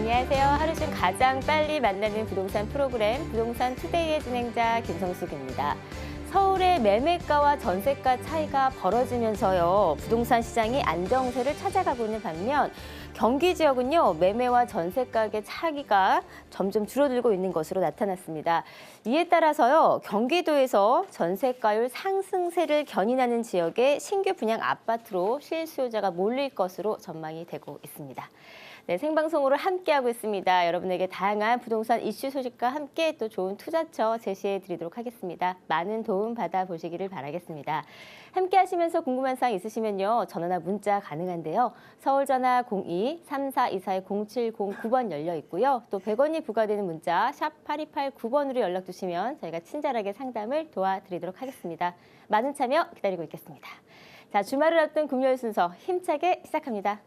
안녕하세요. 하루 중 가장 빨리 만나는 부동산 프로그램 부동산 투데이의 진행자 김성숙입니다. 서울의 매매가와 전세가 차이가 벌어지면서요. 부동산 시장이 안정세를 찾아가고 있는 반면 경기 지역은요. 매매와 전세 가격의 차이가 점점 줄어들고 있는 것으로 나타났습니다. 이에 따라서요. 경기도에서 전세가율 상승세를 견인하는 지역에 신규 분양 아파트로 실수요자가 몰릴 것으로 전망이 되고 있습니다. 네, 생방송으로 함께하고 있습니다. 여러분에게 다양한 부동산 이슈 소식과 함께 또 좋은 투자처 제시해 드리도록 하겠습니다. 많은 도움 받아보시기를 바라겠습니다. 함께 하시면서 궁금한 사항 있으시면요. 전화나 문자 가능한데요. 서울 전화 02-3424-0709번 열려 있고요. 또 100원이 부과되는 문자 샵 8289번으로 연락 주시면 저희가 친절하게 상담을 도와드리도록 하겠습니다. 많은 참여 기다리고 있겠습니다. 자, 주말을 앞둔 금요일 순서 힘차게 시작합니다.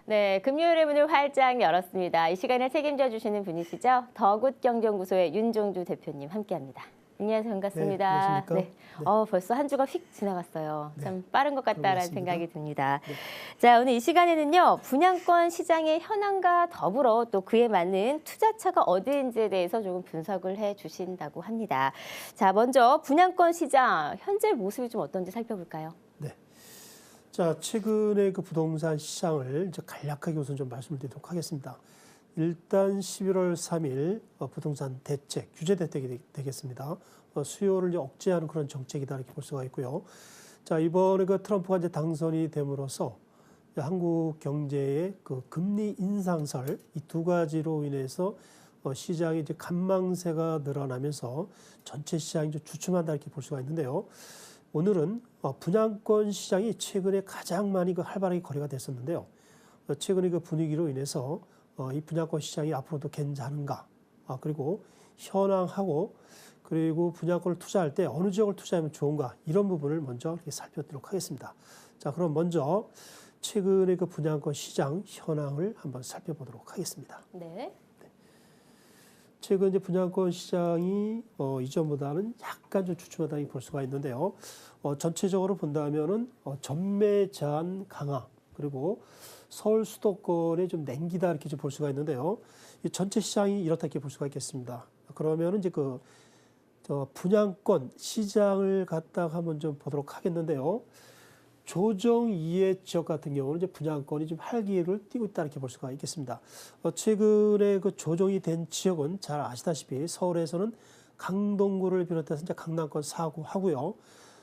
네, 금요일의 문을 활짝 열었습니다. 이 시간을 책임져 주시는 분이시죠. 더굿경제연구소의 윤종주 대표님 함께합니다. 안녕하세요. 반갑습니다. 네, 벌써 한 주가 휙 지나갔어요. 네, 참 빠른 것 같다라는 생각이 듭니다. 네. 자, 오늘 이 시간에는요. 분양권 시장의 현황과 더불어 또 그에 맞는 투자처가 어디인지에 대해서 조금 분석을 해 주신다고 합니다. 자, 먼저 분양권 시장 현재 모습이 좀 어떤지 살펴볼까요? 자, 최근의 그 부동산 시장을 이제 간략하게 우선 좀 말씀을 드리도록 하겠습니다. 일단 11월 3일 부동산 대책, 규제 대책이 되겠습니다. 수요를 이제 억제하는 그런 정책이다 이렇게 볼 수가 있고요. 자, 이번에 그 트럼프가 이제 당선이 됨으로써 한국 경제의 그 금리 인상설 이 두 가지로 인해서 시장이 이제 간망세가 늘어나면서 전체 시장이 좀 주춤한다 이렇게 볼 수가 있는데요. 오늘은 분양권 시장이 최근에 가장 많이 그 활발하게 거래가 됐었는데요. 최근의 그 분위기로 인해서 이 분양권 시장이 앞으로도 괜찮은가, 그리고 현황하고 그리고 분양권을 투자할 때 어느 지역을 투자하면 좋은가 이런 부분을 먼저 이렇게 살펴보도록 하겠습니다. 자, 그럼 먼저 최근의 그 분양권 시장 현황을 한번 살펴보도록 하겠습니다. 네. 최근 이제 분양권 시장이 이전보다는 약간 좀 주춤하다 볼 수가 있는데요. 전체적으로 본다면은 전매 제한 강화 그리고 서울 수도권에 좀 냉기다 이렇게 좀 볼 수가 있는데요. 이 전체 시장이 이렇다 이렇게 볼 수가 있겠습니다. 그러면은 이제 그 분양권 시장을 갖다가 한번 좀 보도록 하겠는데요. 조정 이해 지역 같은 경우는 이제 분양권이 좀 활기를 띠고 있다 이렇게 볼 수가 있겠습니다. 최근에 그 조정이 된 지역은 잘 아시다시피 서울에서는 강동구를 비롯해서 이제 강남권 4구 하고요.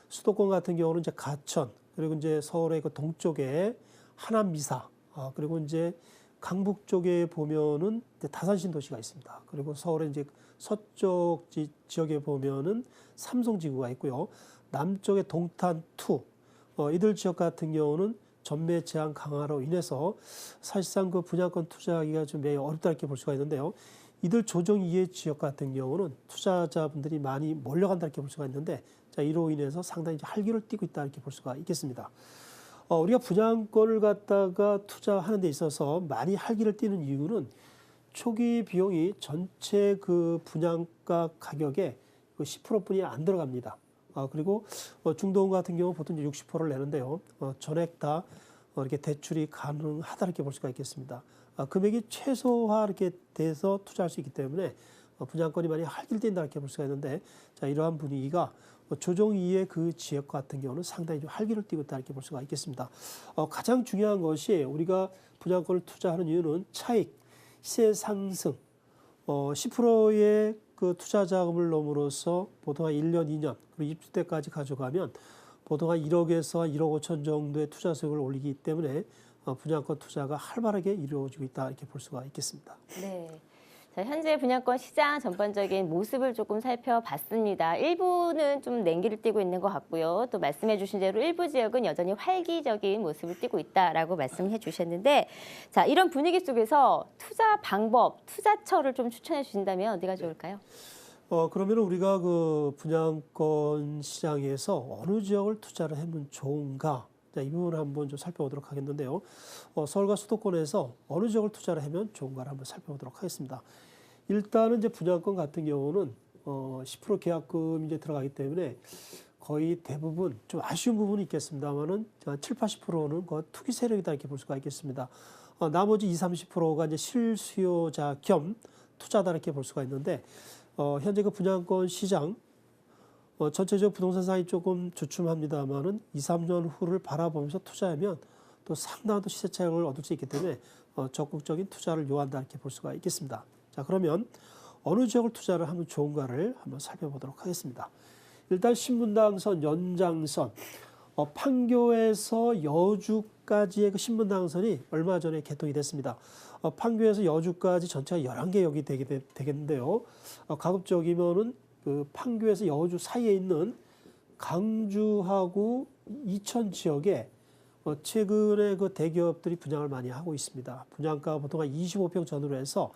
수도권 같은 경우는 이제 가천 그리고 이제 서울의 그 동쪽에 하남 미사 그리고 이제 강북 쪽에 보면은 이제 다산 신도시가 있습니다. 그리고 서울의 이제 서쪽 지역에 보면은 삼성지구가 있고요. 남쪽에 동탄 2 이들 지역 같은 경우는 전매 제한 강화로 인해서 사실상 그 분양권 투자하기가 좀 매우 어렵다 이렇게 볼 수가 있는데요. 이들 조정 이해 지역 같은 경우는 투자자분들이 많이 몰려간다 이렇게 볼 수가 있는데, 자, 이로 인해서 상당히 활기를 띠고 있다 이렇게 볼 수가 있겠습니다. 우리가 분양권을 갖다가 투자하는 데 있어서 많이 활기를 띠는 이유는 초기 비용이 전체 그 분양가 가격의 10%뿐이 안 들어갑니다. 그리고 중도금 같은 경우 보통 60%를 내는데요. 전액 다 이렇게 대출이 가능하다 이렇게 볼 수가 있겠습니다. 금액이 최소화 이렇게 돼서 투자할 수 있기 때문에 분양권이 많이 활기를 띈다 이렇게 볼 수가 있는데, 자, 이러한 분위기가 조정 이후의 그 지역 같은 경우는 상당히 좀 활기를 띠고 있다 이렇게 볼 수가 있겠습니다. 가장 중요한 것이 우리가 분양권을 투자하는 이유는 차익, 시세 상승, 10%의 그 투자 자금을 넘으로써 보통 한 1년, 2년, 그리고 입주 때까지 가져가면 보통 한 1억에서 1억 5천 정도의 투자 수익을 올리기 때문에 분양권 투자가 활발하게 이루어지고 있다 이렇게 볼 수가 있겠습니다. 네. 자, 현재 분양권 시장 전반적인 모습을 조금 살펴봤습니다. 일부는 좀 냉기를 띠고 있는 것 같고요. 또 말씀해 주신 대로 일부 지역은 여전히 활기적인 모습을 띠고 있다라고 말씀해 주셨는데, 자, 이런 분위기 속에서 투자 방법, 투자처를 좀 추천해 주신다면 어디가 좋을까요? 그러면 우리가 그 분양권 시장에서 어느 지역을 투자를 하면 좋은가? 자, 이 부분을 한번 좀 살펴보도록 하겠는데요. 서울과 수도권에서 어느 지역을 투자를 하면 좋은가를 한번 살펴보도록 하겠습니다. 일단은 이제 분양권 같은 경우는 10% 계약금이 이제 들어가기 때문에 거의 대부분 좀 아쉬운 부분이 있겠습니다만은 7, 80%는 그 투기 세력이다 이렇게 볼 수가 있겠습니다. 나머지 20, 30%가 이제 실수요자 겸 투자다 이렇게 볼 수가 있는데 현재 그 분양권 시장 전체적으로 부동산 시장이 조금 주춤합니다만은 2, 3년 후를 바라보면서 투자하면 또 상당한 또 시세 차익을 얻을 수 있기 때문에 적극적인 투자를 요한다 이렇게 볼 수가 있겠습니다. 자, 그러면 어느 지역을 투자를 하면 좋은가를 한번 살펴보도록 하겠습니다. 일단 신분당선 연장선 판교에서 여주까지의 그 신분당선이 얼마 전에 개통이 됐습니다. 판교에서 여주까지 전체가 11개역이 되겠는데요. 가급적이면은 그 판교에서 여주 사이에 있는 강주하고 이천 지역에 최근에 그 대기업들이 분양을 많이 하고 있습니다. 분양가가 보통 한 25평 전후로 해서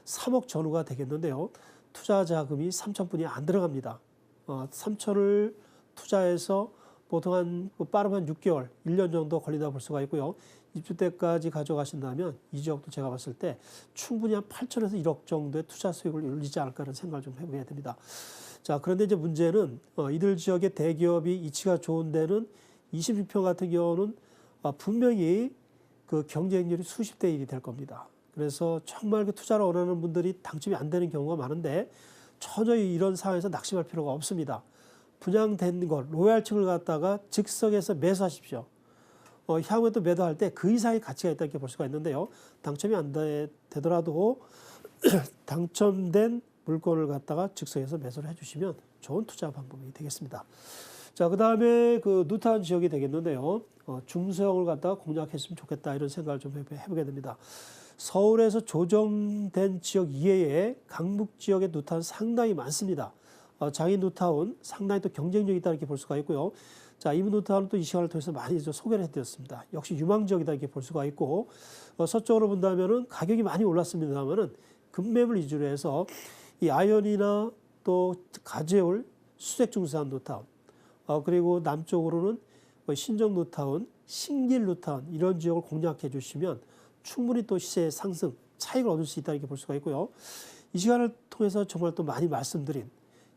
3억 전후가 되겠는데요. 투자 자금이 3천뿐이 안 들어갑니다. 3천을 투자해서 보통 한 빠르면 6개월, 1년 정도 걸린다 볼 수가 있고요. 입주 때까지 가져가신다면 이 지역도 제가 봤을 때 충분히 한 8천에서 1억 정도의 투자 수익을 올리지 않을까라는 생각을 좀 해보게 됩니다. 자, 그런데 이제 문제는 이들 지역의 대기업이 이치가 좋은 데는 26평 같은 경우는 분명히 그 경쟁률이 수십 대 1이 될 겁니다. 그래서 정말 그 투자를 원하는 분들이 당첨이 안 되는 경우가 많은데 전혀 이런 상황에서 낙심할 필요가 없습니다. 분양된 것, 로얄층을 갖다가 즉석에서 매수하십시오. 향후에 또 매도할 때 그 이상의 가치가 있다 이렇게 볼 수가 있는데요. 당첨이 안 되더라도 당첨된 물건을 갖다가 즉석에서 매수를 해주시면 좋은 투자 방법이 되겠습니다. 자, 그 다음에 그 누타운 지역이 되겠는데요. 중소형을 갖다가 공략했으면 좋겠다 이런 생각을 좀 해보게 됩니다. 서울에서 조정된 지역 이외에 강북 지역의 누타운 상당히 많습니다. 장인 누타운 상당히 또 경쟁력이 있다 이렇게 볼 수가 있고요. 자, 이문 누타운은 또 이 시간을 통해서 많이 소개를 해드렸습니다. 역시 유망 지역이다 이렇게 볼 수가 있고 서쪽으로 본다면은 가격이 많이 올랐습니다만은 급매물 위주로 해서 이 아현이나 또 가재울 수색 중수한 누타운 그리고 남쪽으로는 신정 누타운, 신길 누타운 이런 지역을 공략해 주시면 충분히 또 시세 상승 차익을 얻을 수 있다 이렇게 볼 수가 있고요. 이 시간을 통해서 정말 또 많이 말씀드린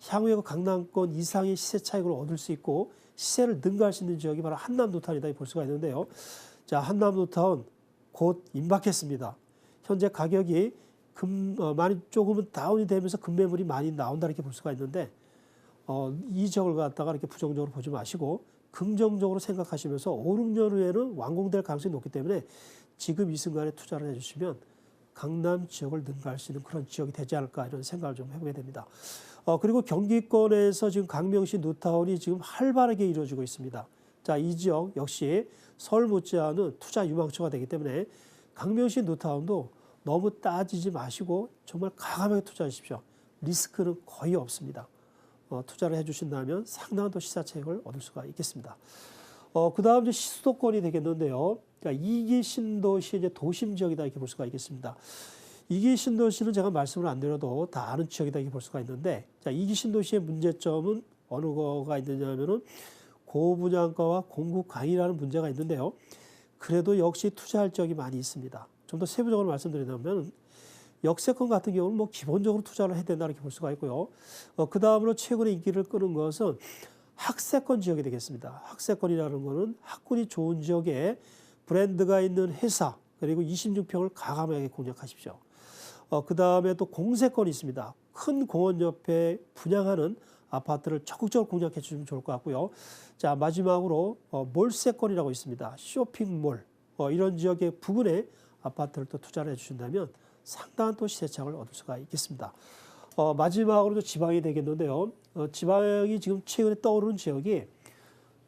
향후에 강남권 이상의 시세 차익을 얻을 수 있고 시세를 능가할 수 있는 지역이 바로 한남 누타운이다 볼 수가 있는데요. 자, 한남 누타운 곧 임박했습니다. 현재 가격이 많이 조금은 다운이 되면서 급매물이 많이 나온다 이렇게 볼 수가 있는데 이 지역을 갖다가 이렇게 부정적으로 보지 마시고 긍정적으로 생각하시면서 5, 6년 후에는 완공될 가능성이 높기 때문에 지금 이 순간에 투자를 해주시면 강남 지역을 능가할 수 있는 그런 지역이 되지 않을까 이런 생각을 좀 해보게 됩니다. 그리고 경기권에서 지금 강명시 누타운이 지금 활발하게 이루어지고 있습니다. 자, 이 지역 역시 서울 못지않은 투자 유망처가 되기 때문에 강명시 누타운도 너무 따지지 마시고 정말 과감하게 투자하십시오. 리스크는 거의 없습니다. 투자를 해주신다면 상당한 또 시사 차익을 얻을 수가 있겠습니다. 그 다음 이제 수도권이 되겠는데요. 그러니까 2기 신도시 이제 도심 지역이다 이렇게 볼 수가 있겠습니다. 2기 신도시는 제가 말씀을 안 드려도 다 아는 지역이다 이렇게 볼 수가 있는데, 자, 2기 신도시의 문제점은 어느 거가 있느냐면은 고분양가와 공급 강이라는 문제가 있는데요. 그래도 역시 투자할 지역이 많이 있습니다. 좀 더 세부적으로 말씀드리자면 역세권 같은 경우는 뭐 기본적으로 투자를 해야 된다 이렇게 볼 수가 있고요. 그 다음으로 최근에 인기를 끄는 것은 학세권 지역이 되겠습니다. 학세권이라는 것은 학군이 좋은 지역에 브랜드가 있는 회사 그리고 26평을 과감하게 공략하십시오. 그 다음에 또 공세권이 있습니다. 큰 공원 옆에 분양하는 아파트를 적극적으로 공략해 주시면 좋을 것 같고요. 자, 마지막으로 몰세권이라고 있습니다. 쇼핑몰 이런 지역의 부근에 아파트를 또 투자를 해주신다면 상당한 또 시세차익을 얻을 수가 있겠습니다. 마지막으로 지방이 되겠는데요. 지방이 지금 최근에 떠오르는 지역이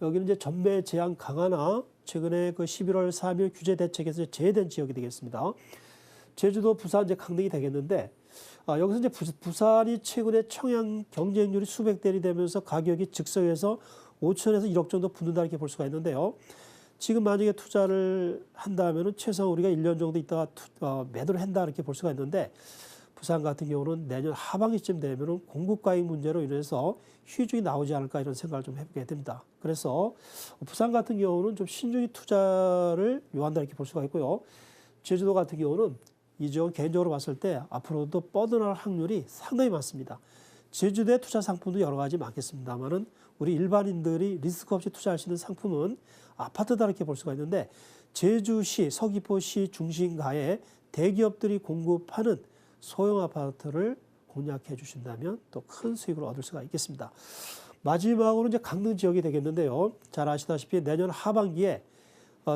여기는 이제 전매 제한 강화나 최근에 그 11월 3일 규제 대책에서 제외된 지역이 되겠습니다. 제주도, 부산 이제 강등이 되겠는데 여기서 이제 부산이 최근에 청약 경쟁률이 수백 대이 되면서 가격이 즉석에서 5천에서 1억 정도 붙는다 이렇게 볼 수가 있는데요. 지금 만약에 투자를 한다면은 최소한 우리가 1년 정도 있다가 매도를 한다 이렇게 볼 수가 있는데 부산 같은 경우는 내년 하반기쯤 되면은 공급 과잉 문제로 인해서 휴중이 나오지 않을까 이런 생각을 좀 해보게 됩니다. 그래서 부산 같은 경우는 좀 신중히 투자를 요한다 이렇게 볼 수가 있고요. 제주도 같은 경우는 이 지역은 개인적으로 봤을 때 앞으로도 뻗어날 확률이 상당히 많습니다. 제주도의 투자 상품도 여러 가지 많겠습니다만은 우리 일반인들이 리스크 없이 투자할 수 있는 상품은 아파트다 이렇게 볼 수가 있는데 제주시, 서귀포시 중심가에 대기업들이 공급하는 소형 아파트를 공략해 주신다면 또 큰 수익을 얻을 수가 있겠습니다. 마지막으로 이제 강릉 지역이 되겠는데요. 잘 아시다시피 내년 하반기에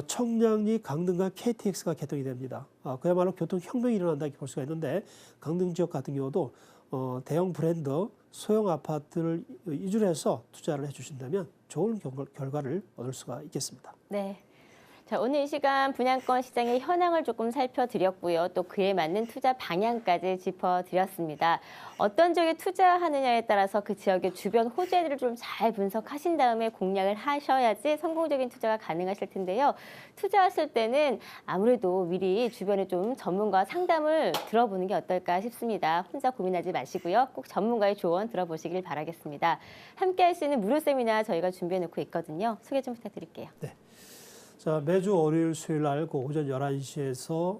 청량리 강릉 간 KTX가 개통이 됩니다. 그야말로 교통혁명이 일어난다 이렇게 볼 수가 있는데 강릉 지역 같은 경우도 대형 브랜드 소형 아파트를 이주를 해서 투자를 해주신다면 좋은 결과를 얻을 수가 있겠습니다. 네. 자, 오늘 이 시간 분양권 시장의 현황을 조금 살펴드렸고요. 또 그에 맞는 투자 방향까지 짚어드렸습니다. 어떤 지역에 투자하느냐에 따라서 그 지역의 주변 호재들을 좀 잘 분석하신 다음에 공략을 하셔야지 성공적인 투자가 가능하실 텐데요. 투자하실 때는 아무래도 미리 주변에 좀 전문가 상담을 들어보는 게 어떨까 싶습니다. 혼자 고민하지 마시고요. 꼭 전문가의 조언 들어보시길 바라겠습니다. 함께 할 수 있는 무료 세미나 저희가 준비해 놓고 있거든요. 소개 좀 부탁드릴게요. 네. 자, 매주 월요일, 수요일 날 오전 11시에서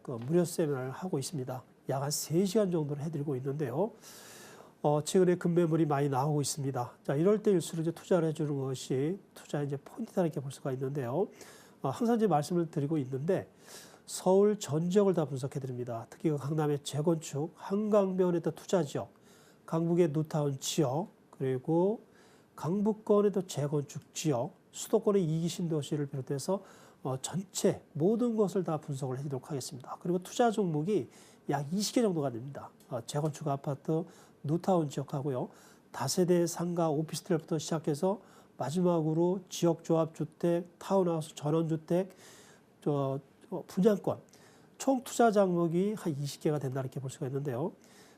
그 무료 세미나를 하고 있습니다. 약 한 3시간 정도를 해드리고 있는데요. 최근에 급매물이 많이 나오고 있습니다. 자, 이럴 때일수록 이제 투자를 해주는 것이 투자의 이제 포인트다 이렇게 볼 수가 있는데요. 항상 이제 말씀을 드리고 있는데 서울 전 지역을 다 분석해 드립니다. 특히 강남의 재건축, 한강변의 또 투자 지역, 강북의 뉴타운 지역, 그리고 강북권의 또 재건축 지역, 수도권의 2기 신도시를 비롯해서 전체 모든 것을 다 분석을 해드리도록 하겠습니다. 그리고 투자 종목이 약 20개 정도가 됩니다. 재건축 아파트, 뉴타운 지역하고요. 다세대 상가 오피스텔부터 시작해서 마지막으로 지역조합주택, 타운하우스, 전원주택, 분양권, 총 투자 종목이 한 20개가 된다 이렇게 볼 수가 있는데요.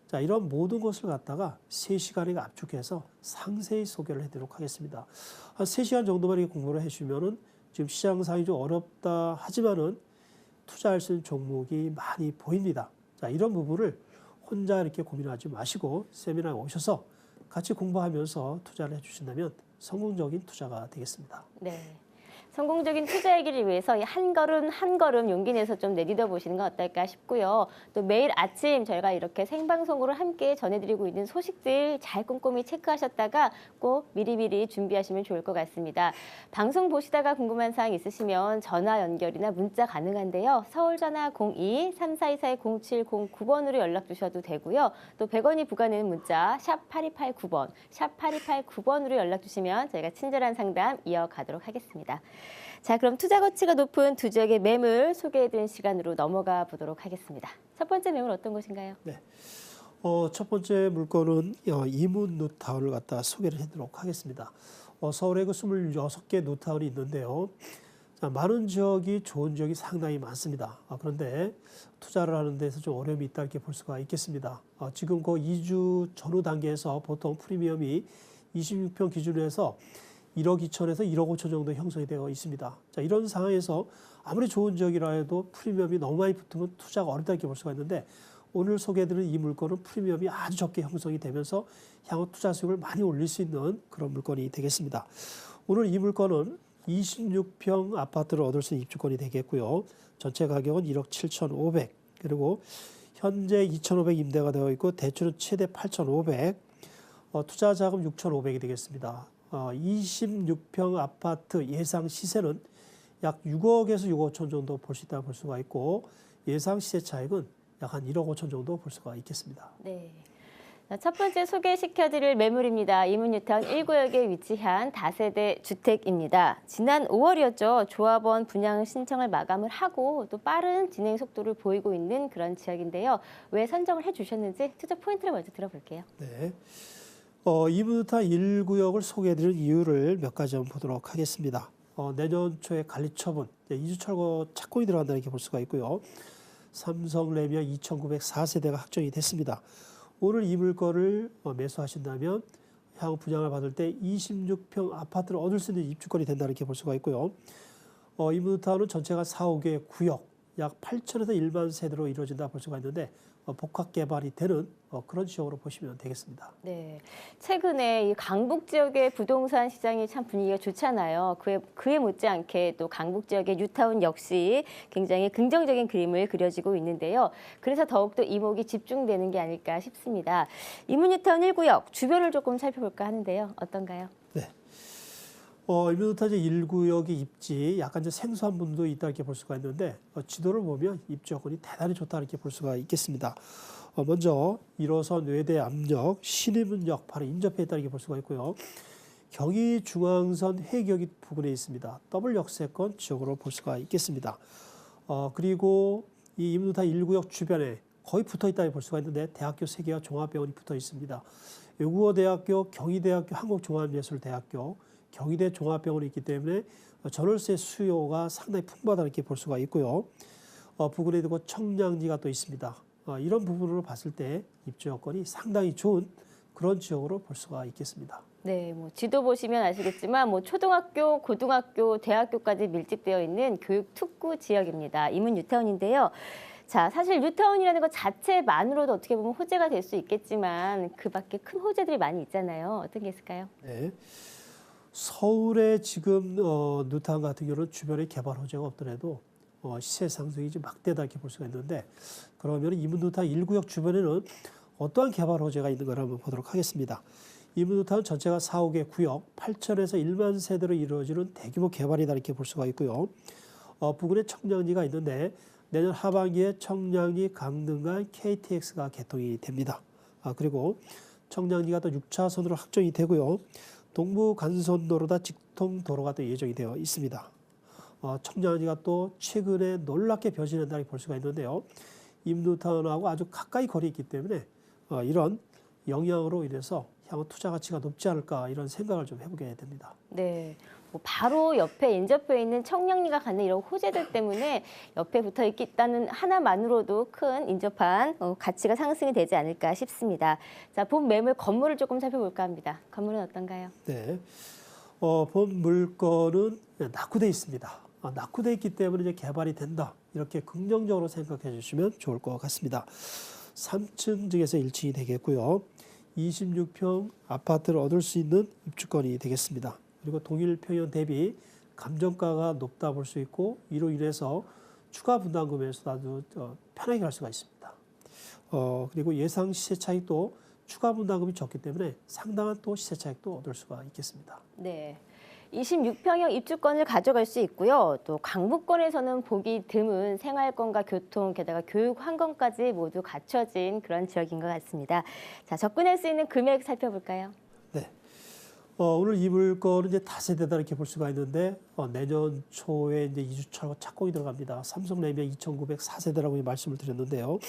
자, 이런 모든 것을 갖다가 3시간에 압축해서 상세히 소개를 해드리도록 하겠습니다. 한 3시간 정도만 이렇게 공부를 해주시면은 지금 시장 상황이 좀 어렵다 하지만은 투자할 수 있는 종목이 많이 보입니다. 자, 이런 부분을 혼자 이렇게 고민하지 마시고 세미나에 오셔서 같이 공부하면서 투자를 해주신다면 성공적인 투자가 되겠습니다. 네. 성공적인 투자이기를 위해서 한 걸음 한 걸음 용기 내서 좀 내딛어 보시는 건 어떨까 싶고요. 또 매일 아침 저희가 이렇게 생방송으로 함께 전해드리고 있는 소식들 잘 꼼꼼히 체크하셨다가 꼭 미리미리 준비하시면 좋을 것 같습니다. 방송 보시다가 궁금한 사항 있으시면 전화 연결이나 문자 가능한데요. 서울 전화 02-3424-0709번으로 연락 주셔도 되고요. 또 100원이 부과되는 문자 샵 8289번, 샵 8289번으로 연락 주시면 저희가 친절한 상담 이어가도록 하겠습니다. 자, 그럼 투자 가치가 높은 두 지역의 매물 소개해드린 시간으로 넘어가 보도록 하겠습니다. 첫 번째 매물 어떤 곳인가요? 네. 첫 번째 물건은 이문 뉴타운을 갖다 소개를 해드리도록 하겠습니다. 서울에 그 26개 뉴타운이 있는데요. 자, 많은 지역이 좋은 지역이 상당히 많습니다. 그런데 투자를 하는 데서 좀 어려움이 있다 이렇게 볼 수가 있겠습니다. 지금 그 이주 전후 단계에서 보통 프리미엄이 26평 기준으로 해서 1억 2천에서 1억 5천 정도 형성이 되어 있습니다. 자, 이런 상황에서 아무리 좋은 지역이라 해도 프리미엄이 너무 많이 붙으면 투자가 어렵다 이렇게 볼 수가 있는데 오늘 소개해드리는 이 물건은 프리미엄이 아주 적게 형성이 되면서 향후 투자 수익을 많이 올릴 수 있는 그런 물건이 되겠습니다. 오늘 이 물건은 26평 아파트를 얻을 수 있는 입주권이 되겠고요. 전체 가격은 1억 7,500 그리고 현재 2,500 임대가 되어 있고 대출은 최대 8,500 투자 자금 6,500이 되겠습니다. 26평 아파트 예상 시세는 약 6억에서 6억 5천 정도 볼 수 있다고 볼 수가 있고 예상 시세 차익은 약 한 1억 5천 정도 볼 수가 있겠습니다. 네. 첫 번째 소개시켜드릴 매물입니다. 이문 뉴타운 1구역에 위치한 다세대 주택입니다. 지난 5월이었죠. 조합원 분양 신청을 마감을 하고 또 빠른 진행 속도를 보이고 있는 그런 지역인데요. 왜 선정을 해주셨는지 투자 포인트를 먼저 들어볼게요. 네. 이문 뉴타운 1구역을 소개해드릴 이유를 몇 가지 한번 보도록 하겠습니다. 내년 초에 관리처분, 이주철거 착공이 들어간다 이렇게 볼 수가 있고요. 삼성 레미안 2,904세대가 확정이 됐습니다. 오늘 이 물건을 매수하신다면 향후 분양을 받을 때 26평 아파트를 얻을 수 있는 입주권이 된다 이렇게 볼 수가 있고요. 이문 뉴타운은 전체가 4, 5개 구역, 약 8천에서 1만 세대로 이루어진다 볼 수가 있는데 복합 개발이 되는 그런 지역으로 보시면 되겠습니다. 네, 최근에 이 강북 지역의 부동산 시장이 참 분위기가 좋잖아요. 그에 못지않게 또 강북 지역의 뉴타운 역시 굉장히 긍정적인 그림을 그려지고 있는데요. 그래서 더욱더 이목이 집중되는 게 아닐까 싶습니다. 이문뉴타운 1구역 주변을 조금 살펴볼까 하는데요. 어떤가요? 네. 이문뉴타운 1구역의 입지 약간 이제 생소한 분도 있다 이렇게 볼 수가 있는데 지도를 보면 입지 여건이 대단히 좋다 이렇게 볼 수가 있겠습니다. 먼저 1호선 외대 압력, 신의문역 바로 인접해 있다 이렇게 볼 수가 있고요. 경의중앙선 회기역이 부근에 있습니다. 더블 역세권 지역으로 볼 수가 있겠습니다. 그리고 이 이문뉴타운 1구역 주변에 거의 붙어 있다 볼 수가 있는데 대학교 3개와 종합병원이 붙어 있습니다. 외국어대학교, 경희대학교, 한국종합예술대학교, 경희대 종합병원이 있기 때문에 전월세 수요가 상당히 풍부하다 이렇게 볼 수가 있고요. 부근에 있고 청량리가 또 있습니다. 이런 부분으로 봤을 때 입주 여건이 상당히 좋은 그런 지역으로 볼 수가 있겠습니다. 네, 뭐 지도 보시면 아시겠지만 뭐 초등학교, 고등학교, 대학교까지 밀집되어 있는 교육 특구 지역입니다. 이문뉴타운인데요. 자, 사실 뉴타운이라는 것 자체만으로도 어떻게 보면 호재가 될 수 있겠지만 그 밖에 큰 호재들이 많이 있잖아요. 어떤 게 있을까요? 네. 서울에 지금 뉴타운 같은 경우는 주변에 개발 호재가 없더라도 시세 상승이 좀 막대다 이렇게 볼 수가 있는데 그러면 이문뉴타운 1구역 주변에는 어떠한 개발 호재가 있는가 한번 보도록 하겠습니다. 이문뉴타운 전체가 4, 5개 구역 8천에서 1만 세대로 이루어지는 대규모 개발이다 이렇게 볼 수가 있고요. 부근에 청량리가 있는데 내년 하반기에 청량리 강릉 간 KTX가 개통이 됩니다. 그리고 청량리가 또 6차선으로 확정이 되고요. 동부 간선도로다 직통도로가 또 예정이 되어 있습니다. 청량리가 또 최근에 놀랍게 변신한다고 볼 수가 있는데요. 이문뉴타운하고 아주 가까이 거리에 있기 때문에 이런 영향으로 인해서 향후 투자 가치가 높지 않을까 이런 생각을 좀 해보게 됩니다. 네, 뭐 바로 옆에 인접해 있는 청량리가 갖는 이런 호재들 때문에 옆에 붙어 있다는 하나만으로도 큰 인접한 가치가 상승이 되지 않을까 싶습니다. 자, 본 매물 건물을 조금 살펴볼까 합니다. 건물은 어떤가요? 네, 본 물건은 낙후돼 있습니다. 낙후돼 있기 때문에 이제 개발이 된다 이렇게 긍정적으로 생각해 주시면 좋을 것 같습니다. 3층 중에서 1층이 되겠고요. 26평 아파트를 얻을 수 있는 입주권이 되겠습니다. 그리고 동일 평형 대비 감정가가 높다 볼 수 있고 이로 인해서 추가 분담금에서도 아주 편하게 갈 수가 있습니다. 그리고 예상 시세 차익도 추가 분담금이 적기 때문에 상당한 또 시세 차익도 얻을 수가 있겠습니다. 네. 26평형 입주권을 가져갈 수 있고요. 또 강북권에서는 보기 드문 생활권과 교통, 게다가 교육 환경까지 모두 갖춰진 그런 지역인 것 같습니다. 자, 접근할 수 있는 금액 살펴볼까요? 네. 오늘 이 물건은 이제 다세대다 이렇게 볼 수가 있는데 내년 초에 이제 2주차로 착공이 들어갑니다. 삼성라이면 2,904세대라고 말씀을 드렸는데요.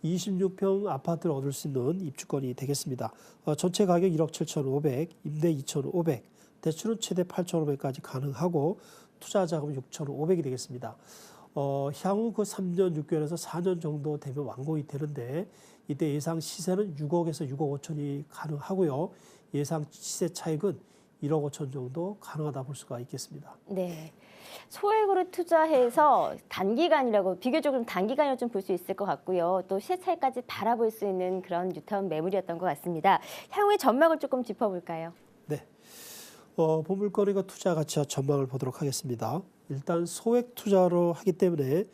26평 아파트를 얻을 수 있는 입주권이 되겠습니다. 전체 가격 1억 7,500, 임대 2,500, 대출은 최대 8,500까지 가능하고 투자 자금은 6,500이 되겠습니다. 향후 그 3년 6개월에서 4년 정도 되면 완공이 되는데 이때 예상 시세는 6억에서 6억 5천이 가능하고요. 예상 시세 차익은 1억 5천 정도 가능하다 볼 수가 있겠습니다. 네. 소액으로 투자해서 단기간이라고 비교적 좀 단기간이라고 좀 볼 수 있을 것 같고요. 또 시세 차익까지 바라볼 수 있는 그런 뉴타운 매물이었던 것 같습니다. 향후의 전망을 조금 짚어볼까요? 네. 본 물건의 투자 가치와 전망을 보도록 하겠습니다. 일단 소액 투자로 하기 때문에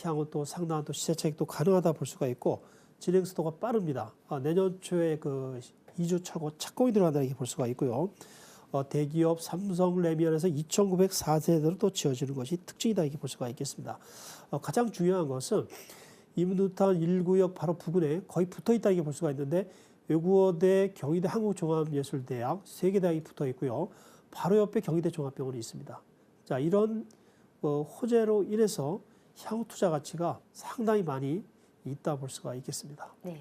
향후 또 상당한 또 시세 차익도 가능하다 볼 수가 있고 진행 속도가 빠릅니다. 내년 초에 그 2주 착공이 들어간다 이렇게 볼 수가 있고요. 대기업 삼성레미안에서 2,904세대로 또 지어지는 것이 특징이다 이렇게 볼 수가 있겠습니다. 가장 중요한 것은 이문뉴타운 1구역 바로 부근에 거의 붙어 있다 이렇게 볼 수가 있는데 외국어대, 경희대 한국종합예술대학 3개 대학이 붙어 있고요. 바로 옆에 경희대 종합병원이 있습니다. 자, 이런 호재로 인해서 향후 투자 가치가 상당히 많이 있다 볼 수가 있겠습니다. 네,